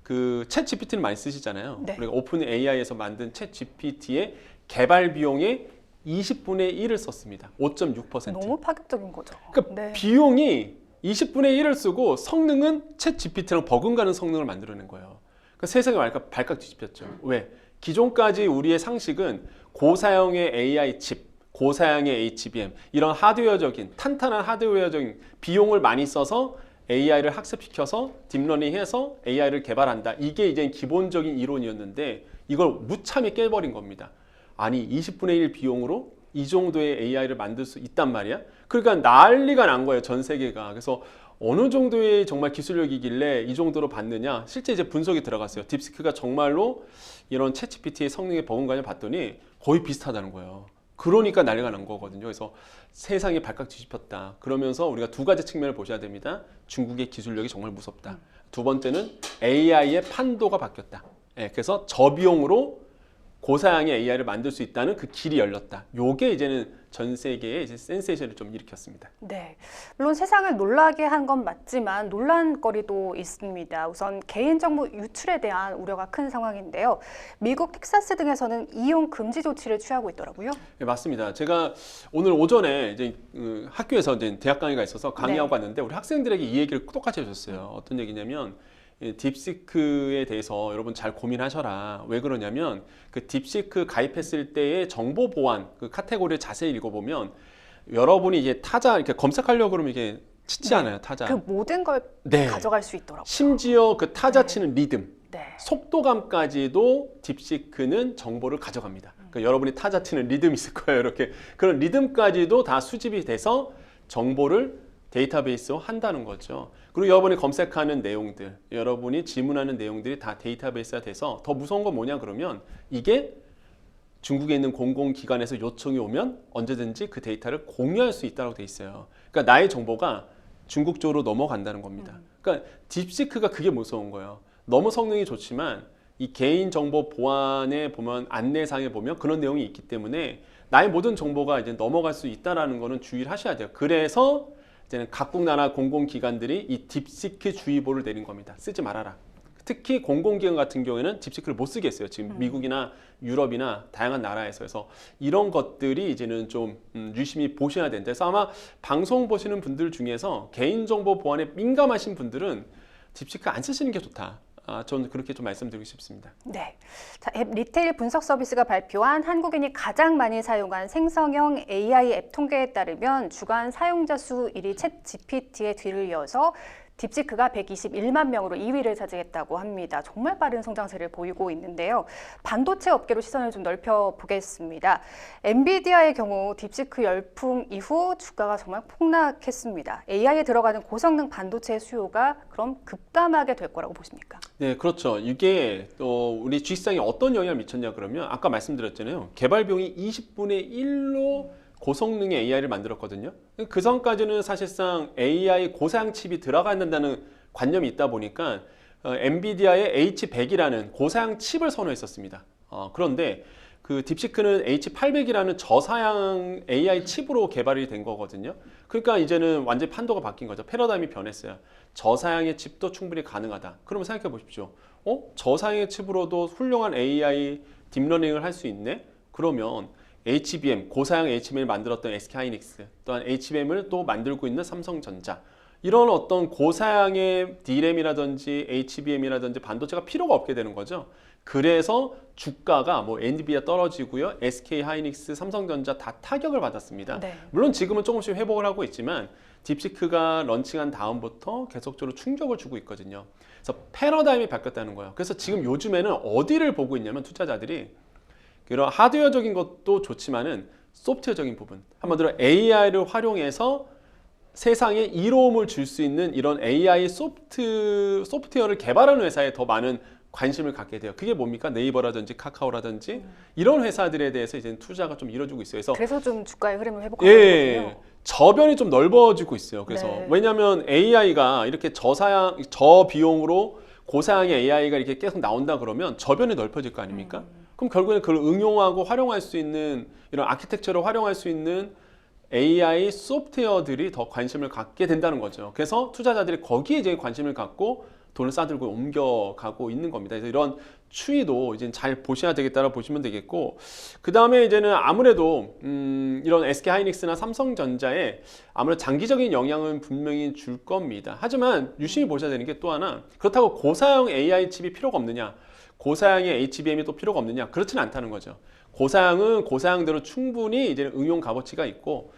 그 챗 GPT를 많이 쓰시잖아요. 네. 우리가 오픈 AI에서 만든 챗 GPT의 개발 비용의 20분의 1을 썼습니다. 5.6%. 너무 파격적인 거죠. 그러니까 네. 비용이 20분의 1을 쓰고 성능은 챗 GPT랑 버금가는 성능을 만들어낸 거예요. 그러니까 세상이 발칵 뒤집혔죠. 왜? 기존까지 우리의 상식은 고사양의 AI 칩, 고사양의 HBM 이런 하드웨어적인 탄탄한 하드웨어적인 비용을 많이 써서 AI를 학습시켜서 딥러닝해서 AI를 개발한다. 이게 이제 기본적인 이론이었는데 이걸 무참히 깨버린 겁니다. 아니 20분의 1 비용으로 이 정도의 AI를 만들 수 있단 말이야? 그러니까 난리가 난 거예요. 전 세계가. 그래서 어느 정도의 정말 기술력이길래 이 정도로 받느냐? 실제 이제 분석이 들어갔어요. 딥시크가 정말로 이런 챗GPT의 성능에 버금가냐 봤더니 거의 비슷하다는 거예요. 그러니까 난리가 난 거거든요. 그래서 세상이 발칵 뒤집혔다. 그러면서 우리가 두 가지 측면을 보셔야 됩니다. 중국의 기술력이 정말 무섭다. 두 번째는 AI의 판도가 바뀌었다. 그래서 저비용으로 고사양의 AI를 만들 수 있다는 그 길이 열렸다. 요게 이제는 전 세계에 이제 센세이션을 좀 일으켰습니다. 네, 물론 세상을 놀라게 한 건 맞지만 논란거리도 있습니다. 우선 개인정보 유출에 대한 우려가 큰 상황인데요. 미국 텍사스 등에서는 이용 금지 조치를 취하고 있더라고요. 네, 맞습니다. 제가 오늘 오전에 이제 학교에서 이제 대학 강의가 있어서 강의하고 왔는데 우리 학생들에게 이 얘기를 똑같이 해줬어요. 어떤 얘기냐면 딥시크에 대해서 여러분 잘 고민하셔라. 왜 그러냐면 그 딥시크 가입했을 때의 정보 보안 그 카테고리를 자세히 읽어보면 여러분이 이제 타자 이렇게 검색하려고 그러면 이게 치지 않아요. 타자. 그 모든 걸 네. 가져갈 수 있더라고요. 심지어 그 타자 치는 리듬, 네. 속도감까지도 딥시크는 정보를 가져갑니다. 그러니까 여러분이 타자 치는 리듬이 있을 거예요. 이렇게 그런 리듬까지도 다 수집이 돼서 정보를 데이터베이스로 한다는 거죠. 그리고 여러분이 검색하는 내용들, 여러분이 질문하는 내용들이 다 데이터베이스가 돼서 더 무서운 건 뭐냐 그러면 이게 중국에 있는 공공기관에서 요청이 오면 언제든지 그 데이터를 공유할 수 있다고 돼 있어요. 그러니까 나의 정보가 중국 쪽으로 넘어간다는 겁니다. 그러니까 딥시크가 그게 무서운 거예요. 너무 성능이 좋지만 이 개인정보 보안에 보면 안내상에 보면 그런 내용이 있기 때문에 나의 모든 정보가 이제 넘어갈 수 있다는 거는 주의를 하셔야 돼요. 그래서 이제는 각국 나라 공공기관들이 이 딥시크 주의보를 내린 겁니다. 쓰지 말아라. 특히 공공기관 같은 경우에는 딥시크를 못 쓰게 했어요. 지금 미국이나 유럽이나 다양한 나라에서. 그래서 이런 것들이 이제는 좀 유심히 보셔야 된다. 그래서 아마 방송 보시는 분들 중에서 개인정보 보안에 민감하신 분들은 딥시크 안 쓰시는 게 좋다. 저는 그렇게 좀 말씀드리고 싶습니다. 네. 자, 앱 리테일 분석 서비스가 발표한 한국인이 가장 많이 사용한 생성형 AI 앱 통계에 따르면 주간 사용자 수 1위 챗 GPT의 뒤를 이어서 딥시크가 121만 명으로 2위를 차지했다고 합니다. 정말 빠른 성장세를 보이고 있는데요. 반도체 업계로 시선을 좀 넓혀보겠습니다. 엔비디아의 경우 딥시크 열풍 이후 주가가 정말 폭락했습니다. AI에 들어가는 고성능 반도체 수요가 그럼 급감하게 될 거라고 보십니까? 네, 그렇죠. 이게 또 우리 주식시장에 어떤 영향을 미쳤냐 그러면 아까 말씀드렸잖아요. 개발 비용이 20분의 1로 고성능의 AI를 만들었거든요. 그 전까지는 사실상 AI 고사양 칩이 들어가야 된다는 관념이 있다 보니까 엔비디아의 H100이라는 고사양 칩을 선호했었습니다. 그런데 그 딥시크는 H800이라는 저사양 AI 칩으로 개발이 된 거거든요. 그러니까 이제는 완전히 판도가 바뀐 거죠. 패러다임이 변했어요. 저사양의 칩도 충분히 가능하다. 그러면 생각해 보십시오. 저사양의 칩으로도 훌륭한 AI 딥러닝을 할 수 있네? 그러면 HBM, 고사양 HBM을 만들었던 SK하이닉스, 또한 HBM을 또 만들고 있는 삼성전자, 이런 어떤 고사양의 D램이라든지 HBM이라든지 반도체가 필요가 없게 되는 거죠. 그래서 주가가 뭐 엔비디아 떨어지고요, SK하이닉스, 삼성전자 다 타격을 받았습니다. 네. 물론 지금은 조금씩 회복을 하고 있지만 딥시크가 런칭한 다음부터 계속적으로 충격을 주고 있거든요. 그래서 패러다임이 바뀌었다는 거예요. 그래서 지금 요즘에는 어디를 보고 있냐면 투자자들이 그런 하드웨어적인 것도 좋지만은 소프트웨어적인 부분, 한마디로 AI를 활용해서 세상에 이로움을 줄 수 있는 이런 AI 소프트웨어를 개발하는 회사에 더 많은 관심을 갖게 돼요. 그게 뭡니까? 네이버라든지 카카오라든지 이런 회사들에 대해서 이제 투자가 좀 이루어지고 있어요. 그래서 좀 주가의 흐름을 회복하고 있거든요. 저변이 좀 넓어지고 있어요. 그래서 네. 왜냐하면 AI가 이렇게 저비용으로 고사양의 AI가 이렇게 계속 나온다 그러면 저변이 넓어질 거 아닙니까? 그럼 결국에는 그걸 응용하고 활용할 수 있는 이런 아키텍처를 활용할 수 있는 AI 소프트웨어들이 더 관심을 갖게 된다는 거죠. 그래서 투자자들이 거기에 이제 관심을 갖고 돈을 싸들고 옮겨가고 있는 겁니다. 그래서 이런 추이도 이제 잘 보셔야 되겠다라고 보시면 되겠고, 그 다음에 이제는 아무래도 이런 SK하이닉스나 삼성전자에 아무래도 장기적인 영향은 분명히 줄 겁니다. 하지만 유심히 보셔야 되는 게 또 하나, 그렇다고 고사양 AI 칩이 필요가 없느냐, 고사양의 HBM이 또 필요가 없느냐, 그렇지는 않다는 거죠. 고사양은 고사양대로 충분히 이제 응용 값어치가 있고,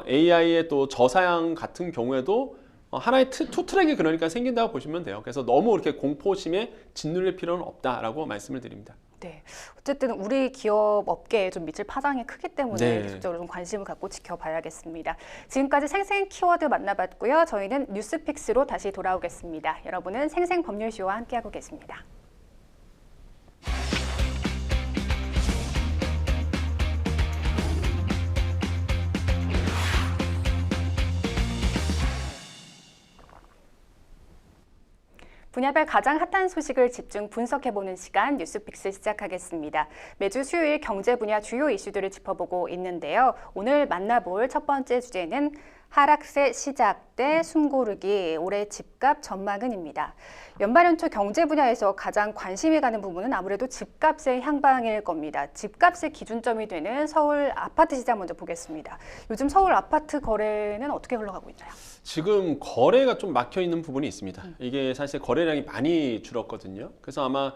AI의 또 저사양 같은 경우에도 하나의 투 트랙이 그러니까 생긴다고 보시면 돼요. 그래서 너무 이렇게 공포심에 짓눌릴 필요는 없다라고 말씀을 드립니다. 네, 어쨌든 우리 기업 업계에 좀 미칠 파장이 크기 때문에 네. 계속적으로 좀 관심을 갖고 지켜봐야겠습니다. 지금까지 생생 키워드 만나봤고요. 저희는 뉴스픽스로 다시 돌아오겠습니다. 여러분은 생생 법률쇼와 함께하고 계십니다. 분야별 가장 핫한 소식을 집중 분석해보는 시간 뉴스픽스 시작하겠습니다. 매주 수요일 경제 분야 주요 이슈들을 짚어보고 있는데요. 오늘 만나볼 첫 번째 주제는 하락세 시작대 숨고르기, 올해 집값 전망은입니다. 연말 연초 경제 분야에서 가장 관심이 가는 부분은 아무래도 집값의 향방일 겁니다. 집값의 기준점이 되는 서울 아파트 시장 먼저 보겠습니다. 요즘 서울 아파트 거래는 어떻게 흘러가고 있나요? 지금 거래가 좀 막혀 있는 부분이 있습니다. 이게 사실 거래량이 많이 줄었거든요. 그래서 아마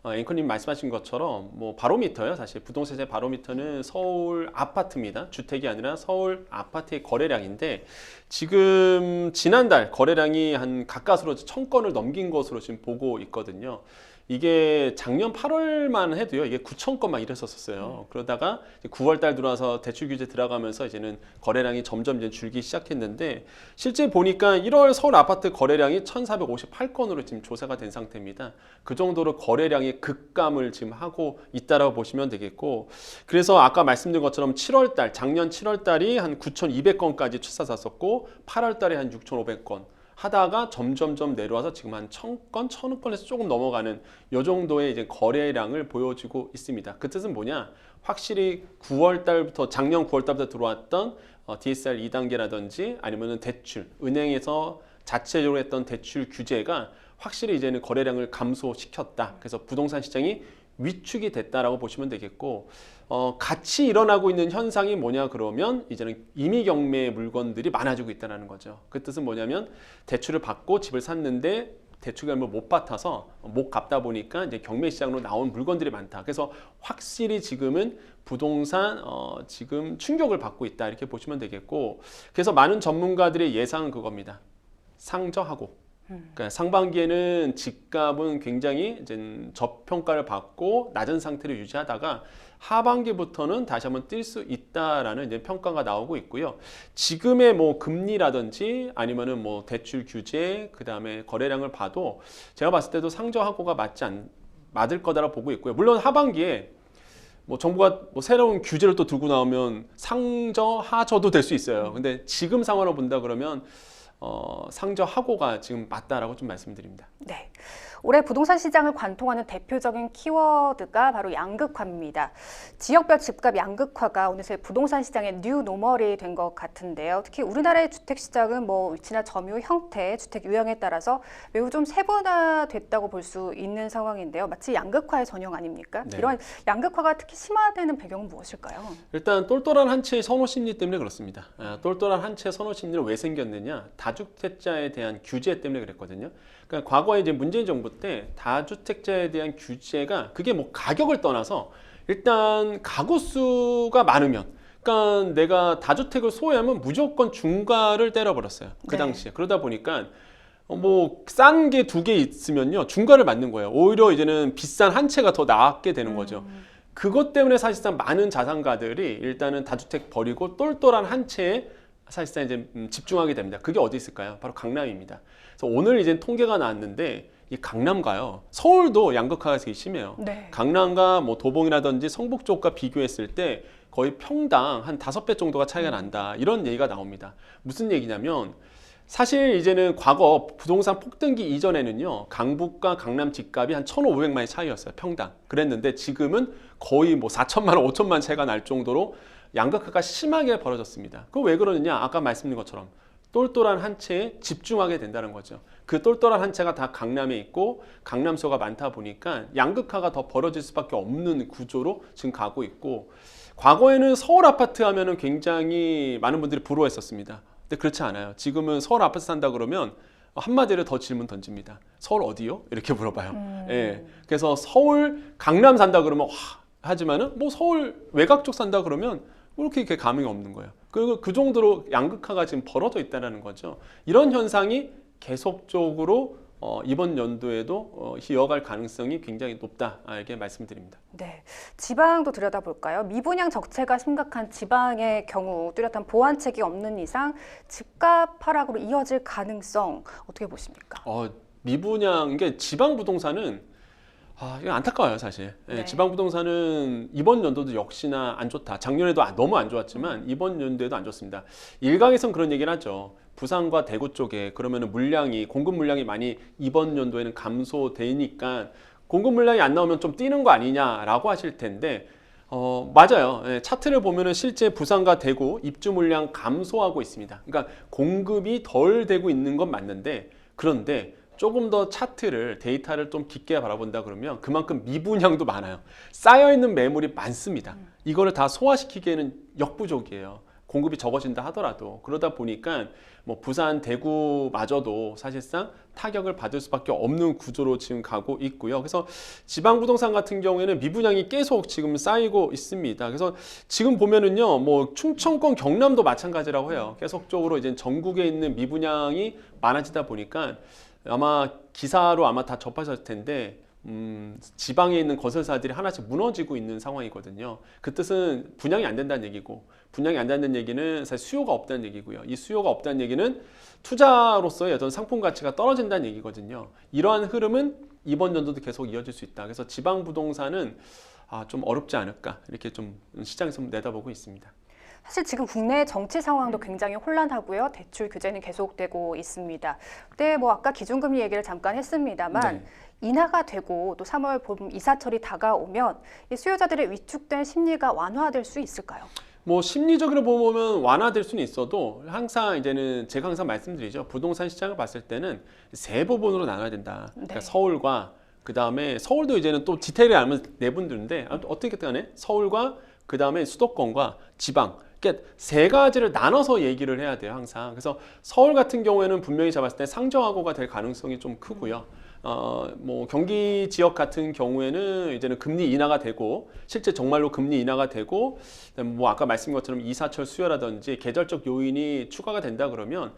앵커님 말씀하신 것처럼 뭐 바로미터요. 사실 부동산의 바로미터는 서울 아파트입니다. 주택이 아니라 서울 아파트의 거래량인데 지금 지난달 거래량이 한 가까스로 1000건을 넘긴 것으로 지금 보고 있거든요. 이게 작년 8월만 해도요, 이게 9천 건 막 이랬었어요. 그러다가 9월 달 들어와서 대출 규제 들어가면서 이제는 거래량이 점점 이제 줄기 시작했는데, 실제 보니까 1월 서울 아파트 거래량이 1,458건으로 지금 조사가 된 상태입니다. 그 정도로 거래량이 급감을 지금 하고 있다라고 보시면 되겠고, 그래서 아까 말씀드린 것처럼 7월 달, 작년 7월 달이 한 9,200건까지 출사됐었고, 8월 달에 한 6,500건. 하다가 점점점 내려와서 지금 한 1,000건, 1,000건에서 조금 넘어가는 이 정도의 이제 거래량을 보여주고 있습니다. 그 뜻은 뭐냐? 확실히 9월 달부터, 작년 9월 달부터 들어왔던 DSR 2단계라든지 아니면은 대출, 은행에서 자체적으로 했던 대출 규제가 확실히 이제는 거래량을 감소시켰다. 그래서 부동산 시장이 위축이 됐다라고 보시면 되겠고, 같이 일어나고 있는 현상이 뭐냐 그러면 이제는 임의경매 물건들이 많아지고 있다는 거죠. 그 뜻은 뭐냐면 대출을 받고 집을 샀는데 대출금을 못 받아서 못 갚다 보니까 이제 경매 시장으로 나온 물건들이 많다. 그래서 확실히 지금은 부동산 지금 충격을 받고 있다 이렇게 보시면 되겠고, 그래서 많은 전문가들의 예상은 그겁니다. 상저하고. 그러니까 상반기에는 집값은 굉장히 이제 저평가를 받고 낮은 상태를 유지하다가 하반기부터는 다시 한번 뛸 수 있다라는 이제 평가가 나오고 있고요. 지금의 뭐 금리라든지 아니면은 뭐 대출 규제, 그 다음에 거래량을 봐도 제가 봤을 때도 상저하고가 맞을 거다라고 보고 있고요. 물론 하반기에 뭐 정부가 뭐 새로운 규제를 또 들고 나오면 상저, 하저도 될 수 있어요. 근데 지금 상황을 본다 그러면 상저하고가 지금 맞다라고 좀 말씀드립니다. 네. 올해 부동산 시장을 관통하는 대표적인 키워드가 바로 양극화입니다. 지역별 집값 양극화가 어느새 부동산 시장의 뉴 노멀이 된 것 같은데요. 특히 우리나라의 주택 시장은 뭐 위치나 점유, 형태, 주택 유형에 따라서 매우 좀 세분화됐다고 볼 수 있는 상황인데요. 마치 양극화의 전형 아닙니까? 네. 이런 양극화가 특히 심화되는 배경은 무엇일까요? 일단 똘똘한 한 채의 선호 심리 때문에 그렇습니다. 똘똘한 한 채의 선호 심리는 왜 생겼느냐? 다주택자에 대한 규제 때문에 그랬거든요. 그러니까 과거에 이제 문재인 정부 때 다주택자에 대한 규제가 그게 뭐 가격을 떠나서 일단 가구 수가 많으면, 그러니까 내가 다주택을 소유하면 무조건 중과를 때려버렸어요. 그 네. 당시에. 그러다 보니까 뭐 싼 게 2개 있으면요 중과를 맞는 거예요. 오히려 이제는 비싼 한 채가 더 낫게 되는 거죠. 그것 때문에 사실상 많은 자산가들이 일단은 다주택 버리고 똘똘한 한 채에 사실상 이제 집중하게 됩니다. 그게 어디 있을까요? 바로 강남입니다. 그래서 오늘 이제 통계가 나왔는데 이 강남과요, 서울도 양극화가 되게 심해요. 네. 강남과 뭐 도봉이라든지 성북 쪽과 비교했을 때 거의 평당 한 5배 정도가 차이가 난다. 이런 얘기가 나옵니다. 무슨 얘기냐면 사실 이제는 과거 부동산 폭등기 이전에는요, 강북과 강남 집값이 한 1,500만 원 차이였어요. 평당. 그랬는데 지금은 거의 뭐 4천만 원, 5천만 원 차이가 날 정도로 양극화가 심하게 벌어졌습니다. 그거 왜 그러느냐? 아까 말씀드린 것처럼 똘똘한 한 채에 집중하게 된다는 거죠. 그 똘똘한 한 채가 다 강남에 있고 강남수가 많다 보니까 양극화가 더 벌어질 수밖에 없는 구조로 지금 가고 있고, 과거에는 서울 아파트 하면은 굉장히 많은 분들이 부러워했었습니다. 근데 그렇지 않아요. 지금은 서울 아파트 산다 그러면 한마디로 더 질문 던집니다. 서울 어디요? 이렇게 물어봐요. 예. 그래서 서울 강남 산다 그러면 와, 하지만은 뭐 서울 외곽 쪽 산다 그러면 이렇게 감흥이 없는 거예요. 그리고 그 정도로 양극화가 지금 벌어져 있다는 거죠. 이런 현상이 계속적으로 이번 연도에도 이어갈 가능성이 굉장히 높다, 이렇게 말씀드립니다. 네, 지방도 들여다볼까요? 미분양 적체가 심각한 지방의 경우 뚜렷한 보완책이 없는 이상 집값 하락으로 이어질 가능성 어떻게 보십니까? 미분양, 이게 지방 부동산은 이거 안타까워요, 사실. 네. 지방 부동산은 이번 연도도 역시나 안 좋다. 작년에도 너무 안 좋았지만 이번 연도에도 안 좋습니다. 일각에선 그런 얘기를 하죠. 부산과 대구 쪽에 그러면 공급 물량이 많이 이번 연도에는 감소되니까 공급 물량이 안 나오면 좀 뛰는 거 아니냐라고 하실 텐데, 맞아요. 차트를 보면은 실제 부산과 대구 입주 물량 감소하고 있습니다. 그러니까 공급이 덜 되고 있는 건 맞는데, 그런데 조금 더 차트를, 데이터를 좀 깊게 바라본다 그러면 그만큼 미분양도 많아요. 쌓여있는 매물이 많습니다. 이거를 다 소화시키기에는 역부족이에요. 공급이 적어진다 하더라도. 그러다 보니까 뭐 부산, 대구마저도 사실상 타격을 받을 수밖에 없는 구조로 지금 가고 있고요. 그래서 지방 부동산 같은 경우에는 미분양이 계속 지금 쌓이고 있습니다. 그래서 지금 보면은요, 뭐 충청권, 경남도 마찬가지라고 해요. 계속적으로 이제 전국에 있는 미분양이 많아지다 보니까 아마 기사로 다 접하셨을 텐데, 지방에 있는 건설사들이 하나씩 무너지고 있는 상황이거든요. 그 뜻은 분양이 안 된다는 얘기고, 분양이 안 된다는 얘기는 사실 수요가 없다는 얘기고요. 이 수요가 없다는 얘기는 투자로서의 어떤 상품 가치가 떨어진다는 얘기거든요. 이러한 흐름은 이번 연도도 계속 이어질 수 있다. 그래서 지방 부동산은 좀 어렵지 않을까, 이렇게 좀 시장에서 내다보고 있습니다. 사실 지금 국내 정치 상황도 굉장히 혼란하고요. 대출 규제는 계속되고 있습니다. 근데 뭐 아까 기준금리 얘기를 잠깐 했습니다만 네. 인하가 되고 또 3월 봄 이사철이 다가오면 이 수요자들의 위축된 심리가 완화될 수 있을까요? 뭐 심리적으로 보면 완화될 수는 있어도 항상 이제는 제가 항상 말씀드리죠. 부동산 시장을 봤을 때는 세 부분으로 나눠야 된다. 그러니까 네. 서울과 그 다음에 서울도 이제는 또 디테일을 알면 네 분들인데 어떻게 간에 서울과 그 다음에 수도권과 지방. 그러니까 세 가지를 나눠서 얘기를 해야 돼요, 항상. 그래서 서울 같은 경우에는 분명히 제가 봤을 때 상정하고가 될 가능성이 좀 크고요. 뭐 경기 지역 같은 경우에는 이제는 금리 인하가 되고 실제 정말로 금리 인하가 되고 뭐 아까 말씀드린 것처럼 이사철 수요라든지 계절적 요인이 추가가 된다 그러면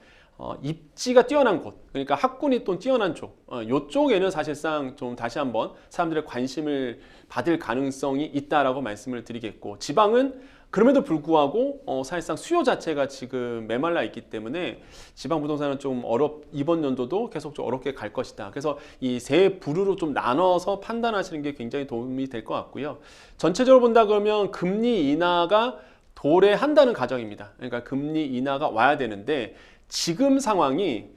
입지가 뛰어난 곳, 그러니까 학군이 또 뛰어난 쪽, 이쪽에는 사실상 좀 다시 한번 사람들의 관심을 받을 가능성이 있다라고 말씀을 드리겠고, 지방은 그럼에도 불구하고 사실상 수요 자체가 지금 메말라 있기 때문에 지방 부동산은 좀 이번 연도도 계속 좀 어렵게 갈 것이다. 그래서 이 세 부류로 좀 나눠서 판단하시는 게 굉장히 도움이 될 것 같고요. 전체적으로 본다 그러면 금리 인하가 도래한다는 가정입니다. 그러니까 금리 인하가 와야 되는데 지금 상황이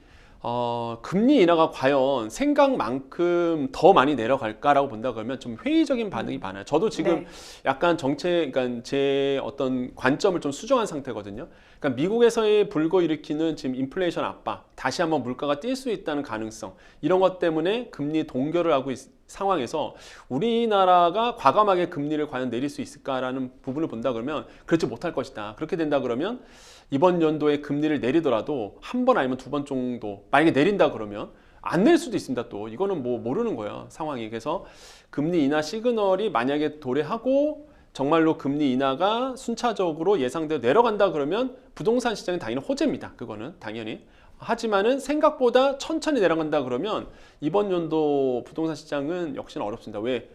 금리 인하가 과연 생각만큼 더 많이 내려갈까라고 본다 그러면 좀 회의적인 반응이 많아요. 저도 지금 네. 약간 그러니까 제 어떤 관점을 좀 수정한 상태거든요. 그러니까 미국에서의 불거일으키는 지금 인플레이션 압박, 다시 한번 물가가 뛸 수 있다는 가능성, 이런 것 때문에 금리 동결을 하고 상황에서 우리나라가 과감하게 금리를 과연 내릴 수 있을까라는 부분을 본다 그러면 그렇지 못할 것이다. 그렇게 된다 그러면 이번 연도에 금리를 내리더라도 한 번 아니면 두 번 정도, 만약에 내린다 그러면 안 낼 수도 있습니다. 또 이거는 뭐 모르는 거예요, 상황이. 그래서 금리 인하 시그널이 만약에 도래하고 정말로 금리 인하가 순차적으로 예상대로 내려간다 그러면 부동산 시장은 당연히 호재입니다. 그거는 당연히. 하지만은 생각보다 천천히 내려간다 그러면 이번 연도 부동산 시장은 역시나 어렵습니다. 왜?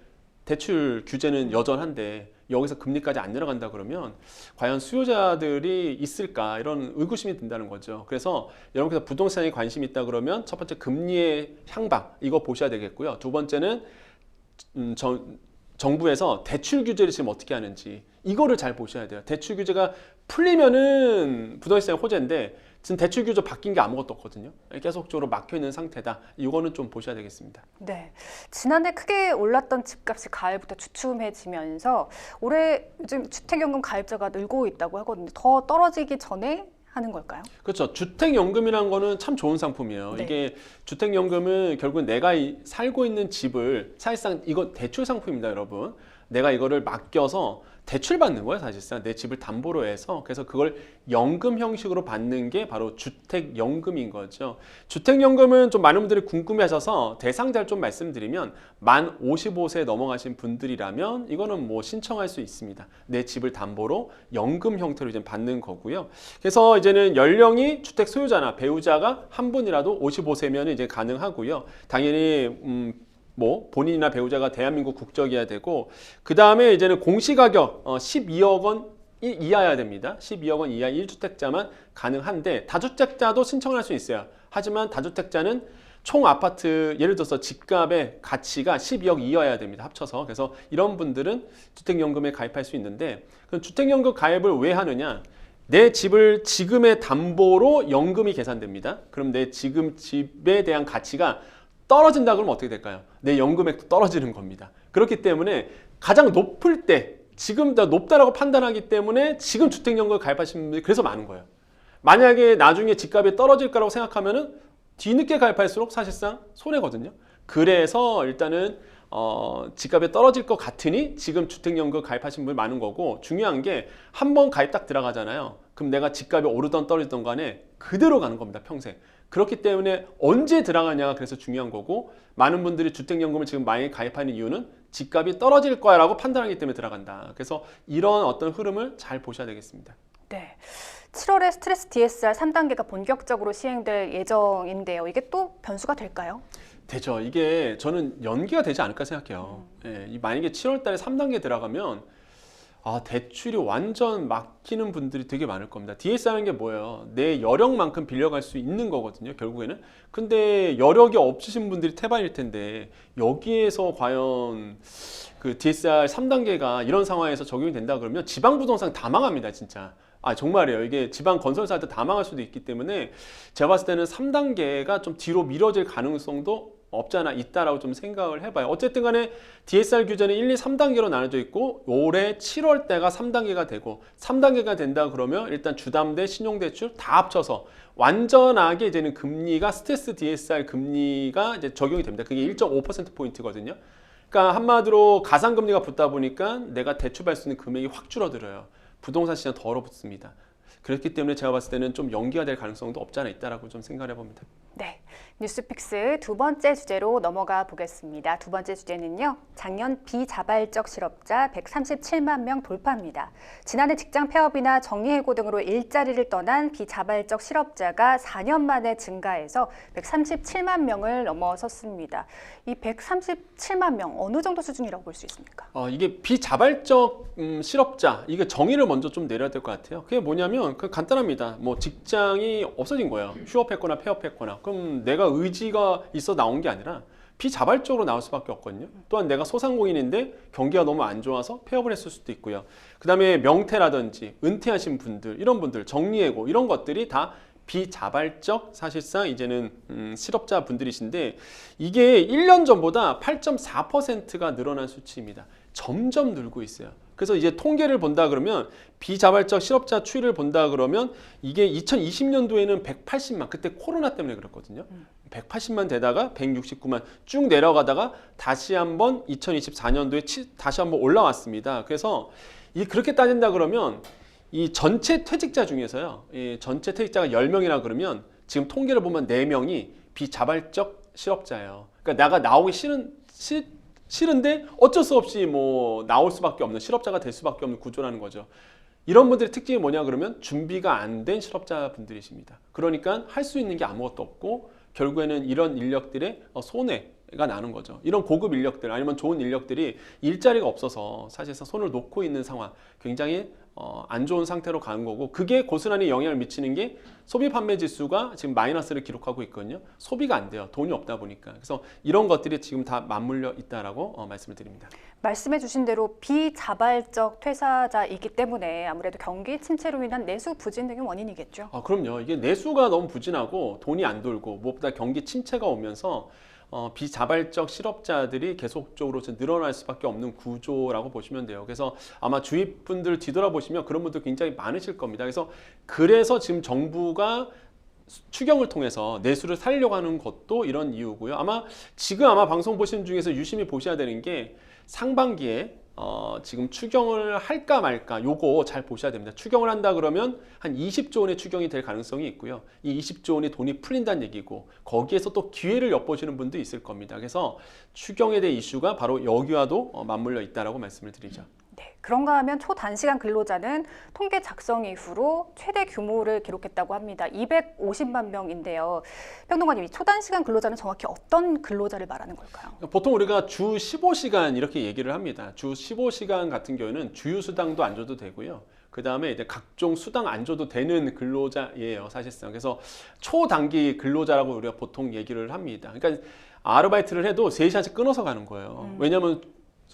대출 규제는 여전한데 여기서 금리까지 안 내려간다 그러면 과연 수요자들이 있을까, 이런 의구심이 든다는 거죠. 그래서 여러분께서 부동산에 관심이 있다 그러면 첫 번째 금리의 향방, 이거 보셔야 되겠고요. 두 번째는 정부에서 대출 규제를 지금 어떻게 하는지, 이거를 잘 보셔야 돼요. 대출 규제가 풀리면은 부동산 시장이 호재인데 지금 대출 규제 바뀐 게 아무것도 없거든요. 계속적으로 막혀 있는 상태다. 이거는 좀 보셔야 되겠습니다. 네, 지난해 크게 올랐던 집값이 가을부터 주춤해지면서 올해 요즘 주택연금 가입자가 늘고 있다고 하거든요. 더 떨어지기 전에 하는 걸까요? 그렇죠. 주택연금이라는 거는 참 좋은 상품이에요. 네. 이게 주택연금은 결국 내가 살고 있는 집을, 사실상 이건 대출 상품입니다, 여러분. 내가 이거를 맡겨서 대출 받는 거예요, 사실상. 내 집을 담보로 해서. 그래서 그걸 연금 형식으로 받는 게 바로 주택연금인 거죠. 주택연금은 좀 많은 분들이 궁금해 하셔서 대상자를 좀 말씀드리면 만 55세 넘어가신 분들이라면 이거는 뭐 신청할 수 있습니다. 내 집을 담보로 연금 형태로 이제 받는 거고요. 그래서 이제는 연령이 주택 소유자나 배우자가 한 분이라도 55세면 이제 가능하고요. 당연히 뭐 본인이나 배우자가 대한민국 국적이어야 되고, 그 다음에 이제는 공시가격 12억 원 이하여야 됩니다. 12억 원 이하 1주택자만 가능한데 다주택자도 신청을 할 수 있어요. 하지만 다주택자는 총 아파트, 예를 들어서 집값의 가치가 12억 이하여야 됩니다, 합쳐서. 그래서 이런 분들은 주택연금에 가입할 수 있는데, 그럼 주택연금 가입을 왜 하느냐? 내 집을 지금의 담보로 연금이 계산됩니다. 그럼 내 지금 집에 대한 가치가 떨어진다 그러면 어떻게 될까요? 내 연금액도 떨어지는 겁니다. 그렇기 때문에 가장 높을 때, 지금 더 높다라고 판단하기 때문에 지금 주택연금을 가입하시는 분들이 그래서 많은 거예요. 만약에 나중에 집값이 떨어질 거라고 생각하면은 뒤늦게 가입할수록 사실상 손해거든요. 그래서 일단은 집값이 떨어질 것 같으니 지금 주택연금 가입하신 분이 많은 거고, 중요한 게 한 번 가입 딱 들어가잖아요. 그럼 내가 집값이 오르던 떨어지던 간에 그대로 가는 겁니다, 평생. 그렇기 때문에 언제 들어가냐가 그래서 중요한 거고, 많은 분들이 주택연금을 지금 많이 가입하는 이유는 집값이 떨어질 거야 라고 판단하기 때문에 들어간다. 그래서 이런 어떤 흐름을 잘 보셔야 되겠습니다. 네. 7월에 스트레스 DSR 3단계가 본격적으로 시행될 예정인데요. 이게 또 변수가 될까요? 되죠. 이게 저는 연기가 되지 않을까 생각해요. 예, 만약에 7월 달에 3단계 들어가면 대출이 완전 막히는 분들이 되게 많을 겁니다. DS라는 게 뭐예요? 내 여력만큼 빌려갈 수 있는 거거든요, 결국에는. 근데 여력이 없으신 분들이 태반일 텐데 여기에서 과연 그 DSR 3단계가 이런 상황에서 적용이 된다 그러면 지방 부동산 다 망합니다, 진짜. 정말이에요. 이게 지방 건설사한테 다 망할 수도 있기 때문에 제가 봤을 때는 3단계가 좀 뒤로 미뤄질 가능성도 없지 않아 있다라고 좀 생각을 해봐요. 어쨌든 간에 DSR 규제는 1, 2, 3단계로 나눠져 있고 올해 7월 때가 3단계가 되고 3단계가 된다 그러면 일단 주담대, 신용대출 다 합쳐서 완전하게 이제는 금리가 스트레스 DSR 금리가 이제 적용이 됩니다. 그게 1.5%포인트거든요. 그러니까 한마디로 가상금리가 붙다 보니까 내가 대출받을 수 있는 금액이 확 줄어들어요. 부동산 시장 더 얼어붙습니다. 그렇기 때문에 제가 봤을 때는 좀 연기가 될 가능성도 없지 않아 있다라고 좀 생각을 해봅니다. 네, 뉴스픽스 두 번째 주제로 넘어가 보겠습니다. 두 번째 주제는요, 작년 비자발적 실업자 137만 명 돌파입니다. 지난해 직장 폐업이나 정리해고 등으로 일자리를 떠난 비자발적 실업자가 4년 만에 증가해서 137만 명을 넘어섰습니다. 이 137만 명 어느 정도 수준이라고 볼 수 있습니까? 이게 비자발적 실업자, 이게 정의를 먼저 좀 내려야 될 것 같아요. 그게 뭐냐면 간단합니다. 뭐 직장이 없어진 거예요. 휴업했거나 폐업했거나. 그럼 내가 의지가 있어 나온 게 아니라 비자발적으로 나올 수밖에 없거든요. 또한 내가 소상공인인데 경기가 너무 안 좋아서 폐업을 했을 수도 있고요. 그 다음에 명퇴라든지 은퇴하신 분들, 이런 분들, 정리해고 이런 것들이 다 비자발적 사실상 이제는 실업자 분들이신데 이게 1년 전보다 8.4%가 늘어난 수치입니다. 점점 늘고 있어요. 그래서 이제 통계를 본다 그러면 비자발적 실업자 추이를 본다 그러면 이게 2020년도에는 180만, 그때 코로나 때문에 그랬거든요. 180만 되다가 169만 쭉 내려가다가 다시 한번 2024년도에 다시 한번 올라왔습니다. 그래서 그렇게 따진다 그러면 이 전체 퇴직자 중에서요, 이 전체 퇴직자가 10명이라 그러면 지금 통계를 보면 4명이 비자발적 실업자예요. 그러니까 내가 나오기 싫은데 어쩔 수 없이 뭐 나올 수밖에 없는 실업자가 될 수밖에 없는 구조라는 거죠. 이런 분들의 특징이 뭐냐 그러면 준비가 안 된 실업자분들이십니다. 그러니까 할 수 있는 게 아무것도 없고 결국에는 이런 인력들의 손해가 나는 거죠. 이런 고급 인력들 아니면 좋은 인력들이 일자리가 없어서 사실상 손을 놓고 있는 상황, 굉장히 안 좋은 상태로 가는 거고, 그게 고스란히 영향을 미치는 게 소비 판매 지수가 지금 마이너스를 기록하고 있거든요. 소비가 안 돼요. 돈이 없다 보니까. 그래서 이런 것들이 지금 다 맞물려 있다라고 말씀을 드립니다. 말씀해 주신 대로 비자발적 퇴사자이기 때문에 아무래도 경기 침체로 인한 내수 부진 등이 원인이겠죠. 그럼요. 이게 내수가 너무 부진하고 돈이 안 돌고 무엇보다 경기 침체가 오면서 비자발적 실업자들이 계속적으로 늘어날 수밖에 없는 구조라고 보시면 돼요. 그래서 아마 주위 분들 뒤돌아보시면 그런 분들 굉장히 많으실 겁니다. 그래서 지금 정부가 추경을 통해서 내수를 살리려고 하는 것도 이런 이유고요. 지금 방송 보시는 중에서 유심히 보셔야 되는 게 상반기에 지금 추경을 할까 말까 요거 잘 보셔야 됩니다. 추경을 한다 그러면 한 20조 원의 추경이 될 가능성이 있고요. 이 20조 원의 돈이 풀린다는 얘기고 거기에서 또 기회를 엿보시는 분도 있을 겁니다. 그래서 추경에 대한 이슈가 바로 여기와도 맞물려 있다라고 말씀을 드리죠. 네, 그런가 하면 초단시간 근로자는 통계 작성 이후로 최대 규모를 기록했다고 합니다. 250만 명인데요. 평론가님, 이 초단시간 근로자는 정확히 어떤 근로자를 말하는 걸까요? 보통 우리가 주 15시간 이렇게 얘기를 합니다. 주 15시간 같은 경우에는 주휴수당도 안 줘도 되고요. 그 다음에 이제 각종 수당 안 줘도 되는 근로자예요, 사실상. 그래서 초단기 근로자라고 우리가 보통 얘기를 합니다. 그러니까 아르바이트를 해도 3시간씩 끊어서 가는 거예요. 왜냐하면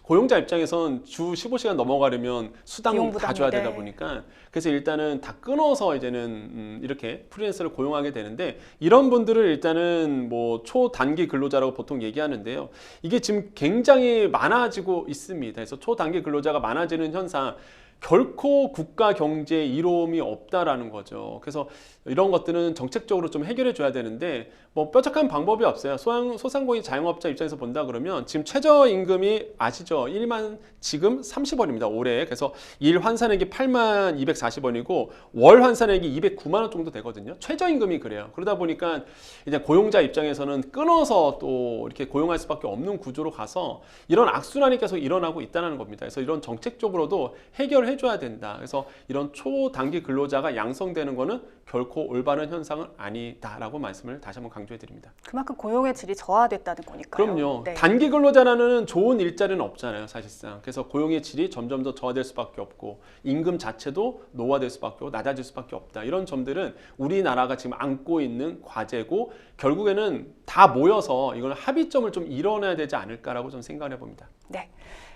고용자 입장에선 주 15시간 넘어가려면 수당 다 줘야 되다 보니까, 그래서 일단은 다 끊어서 이제는 이렇게 프리랜서를 고용하게 되는데, 이런 분들을 일단은 뭐 초단기 근로자라고 보통 얘기하는데요. 이게 지금 굉장히 많아지고 있습니다. 그래서 초단기 근로자가 많아지는 현상, 결코 국가 경제에 이로움이 없다라는 거죠. 그래서 이런 것들은 정책적으로 좀 해결해 줘야 되는데 뭐 뾰족한 방법이 없어요. 소상공인 자영업자 입장에서 본다 그러면 지금 최저임금이 아시죠? 1만 지금 30원입니다. 올해. 그래서 일 환산액이 8만 240원이고 월 환산액이 209만 원 정도 되거든요. 최저임금이 그래요. 그러다 보니까 이제 고용자 입장에서는 끊어서 또 이렇게 고용할 수밖에 없는 구조로 가서 이런 악순환이 계속 일어나고 있다는 겁니다. 그래서 이런 정책적으로도 해결해 해줘야 된다. 그래서 이런 초단기 근로자가 양성되는 거는 결코 올바른 현상은 아니다라고 말씀을 다시 한번 강조해 드립니다. 그만큼 고용의 질이 저하됐다는 거니까요. 그럼요. 네. 단기 근로자라는 좋은 일자리는 없잖아요, 사실상. 그래서 고용의 질이 점점 더 저하될 수밖에 없고 임금 자체도 노화될 수밖에 없고 낮아질 수밖에 없다. 이런 점들은 우리나라가 지금 안고 있는 과제고 결국에는 다 모여서 이걸 합의점을 좀 이뤄내야 되지 않을까라고 좀 생각해 봅니다. 네.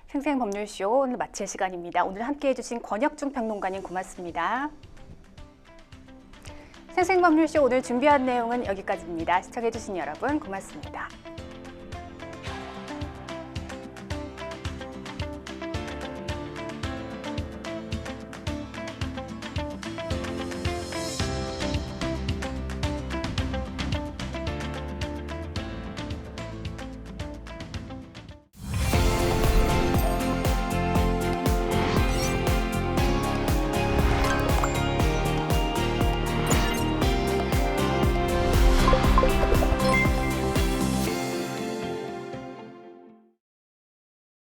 생생법률쇼 오늘 마칠 시간입니다. 오늘 함께해 주신 권혁중 평론가님 고맙습니다. 생생법률쇼 오늘 준비한 내용은 여기까지입니다. 시청해 주신 여러분 고맙습니다.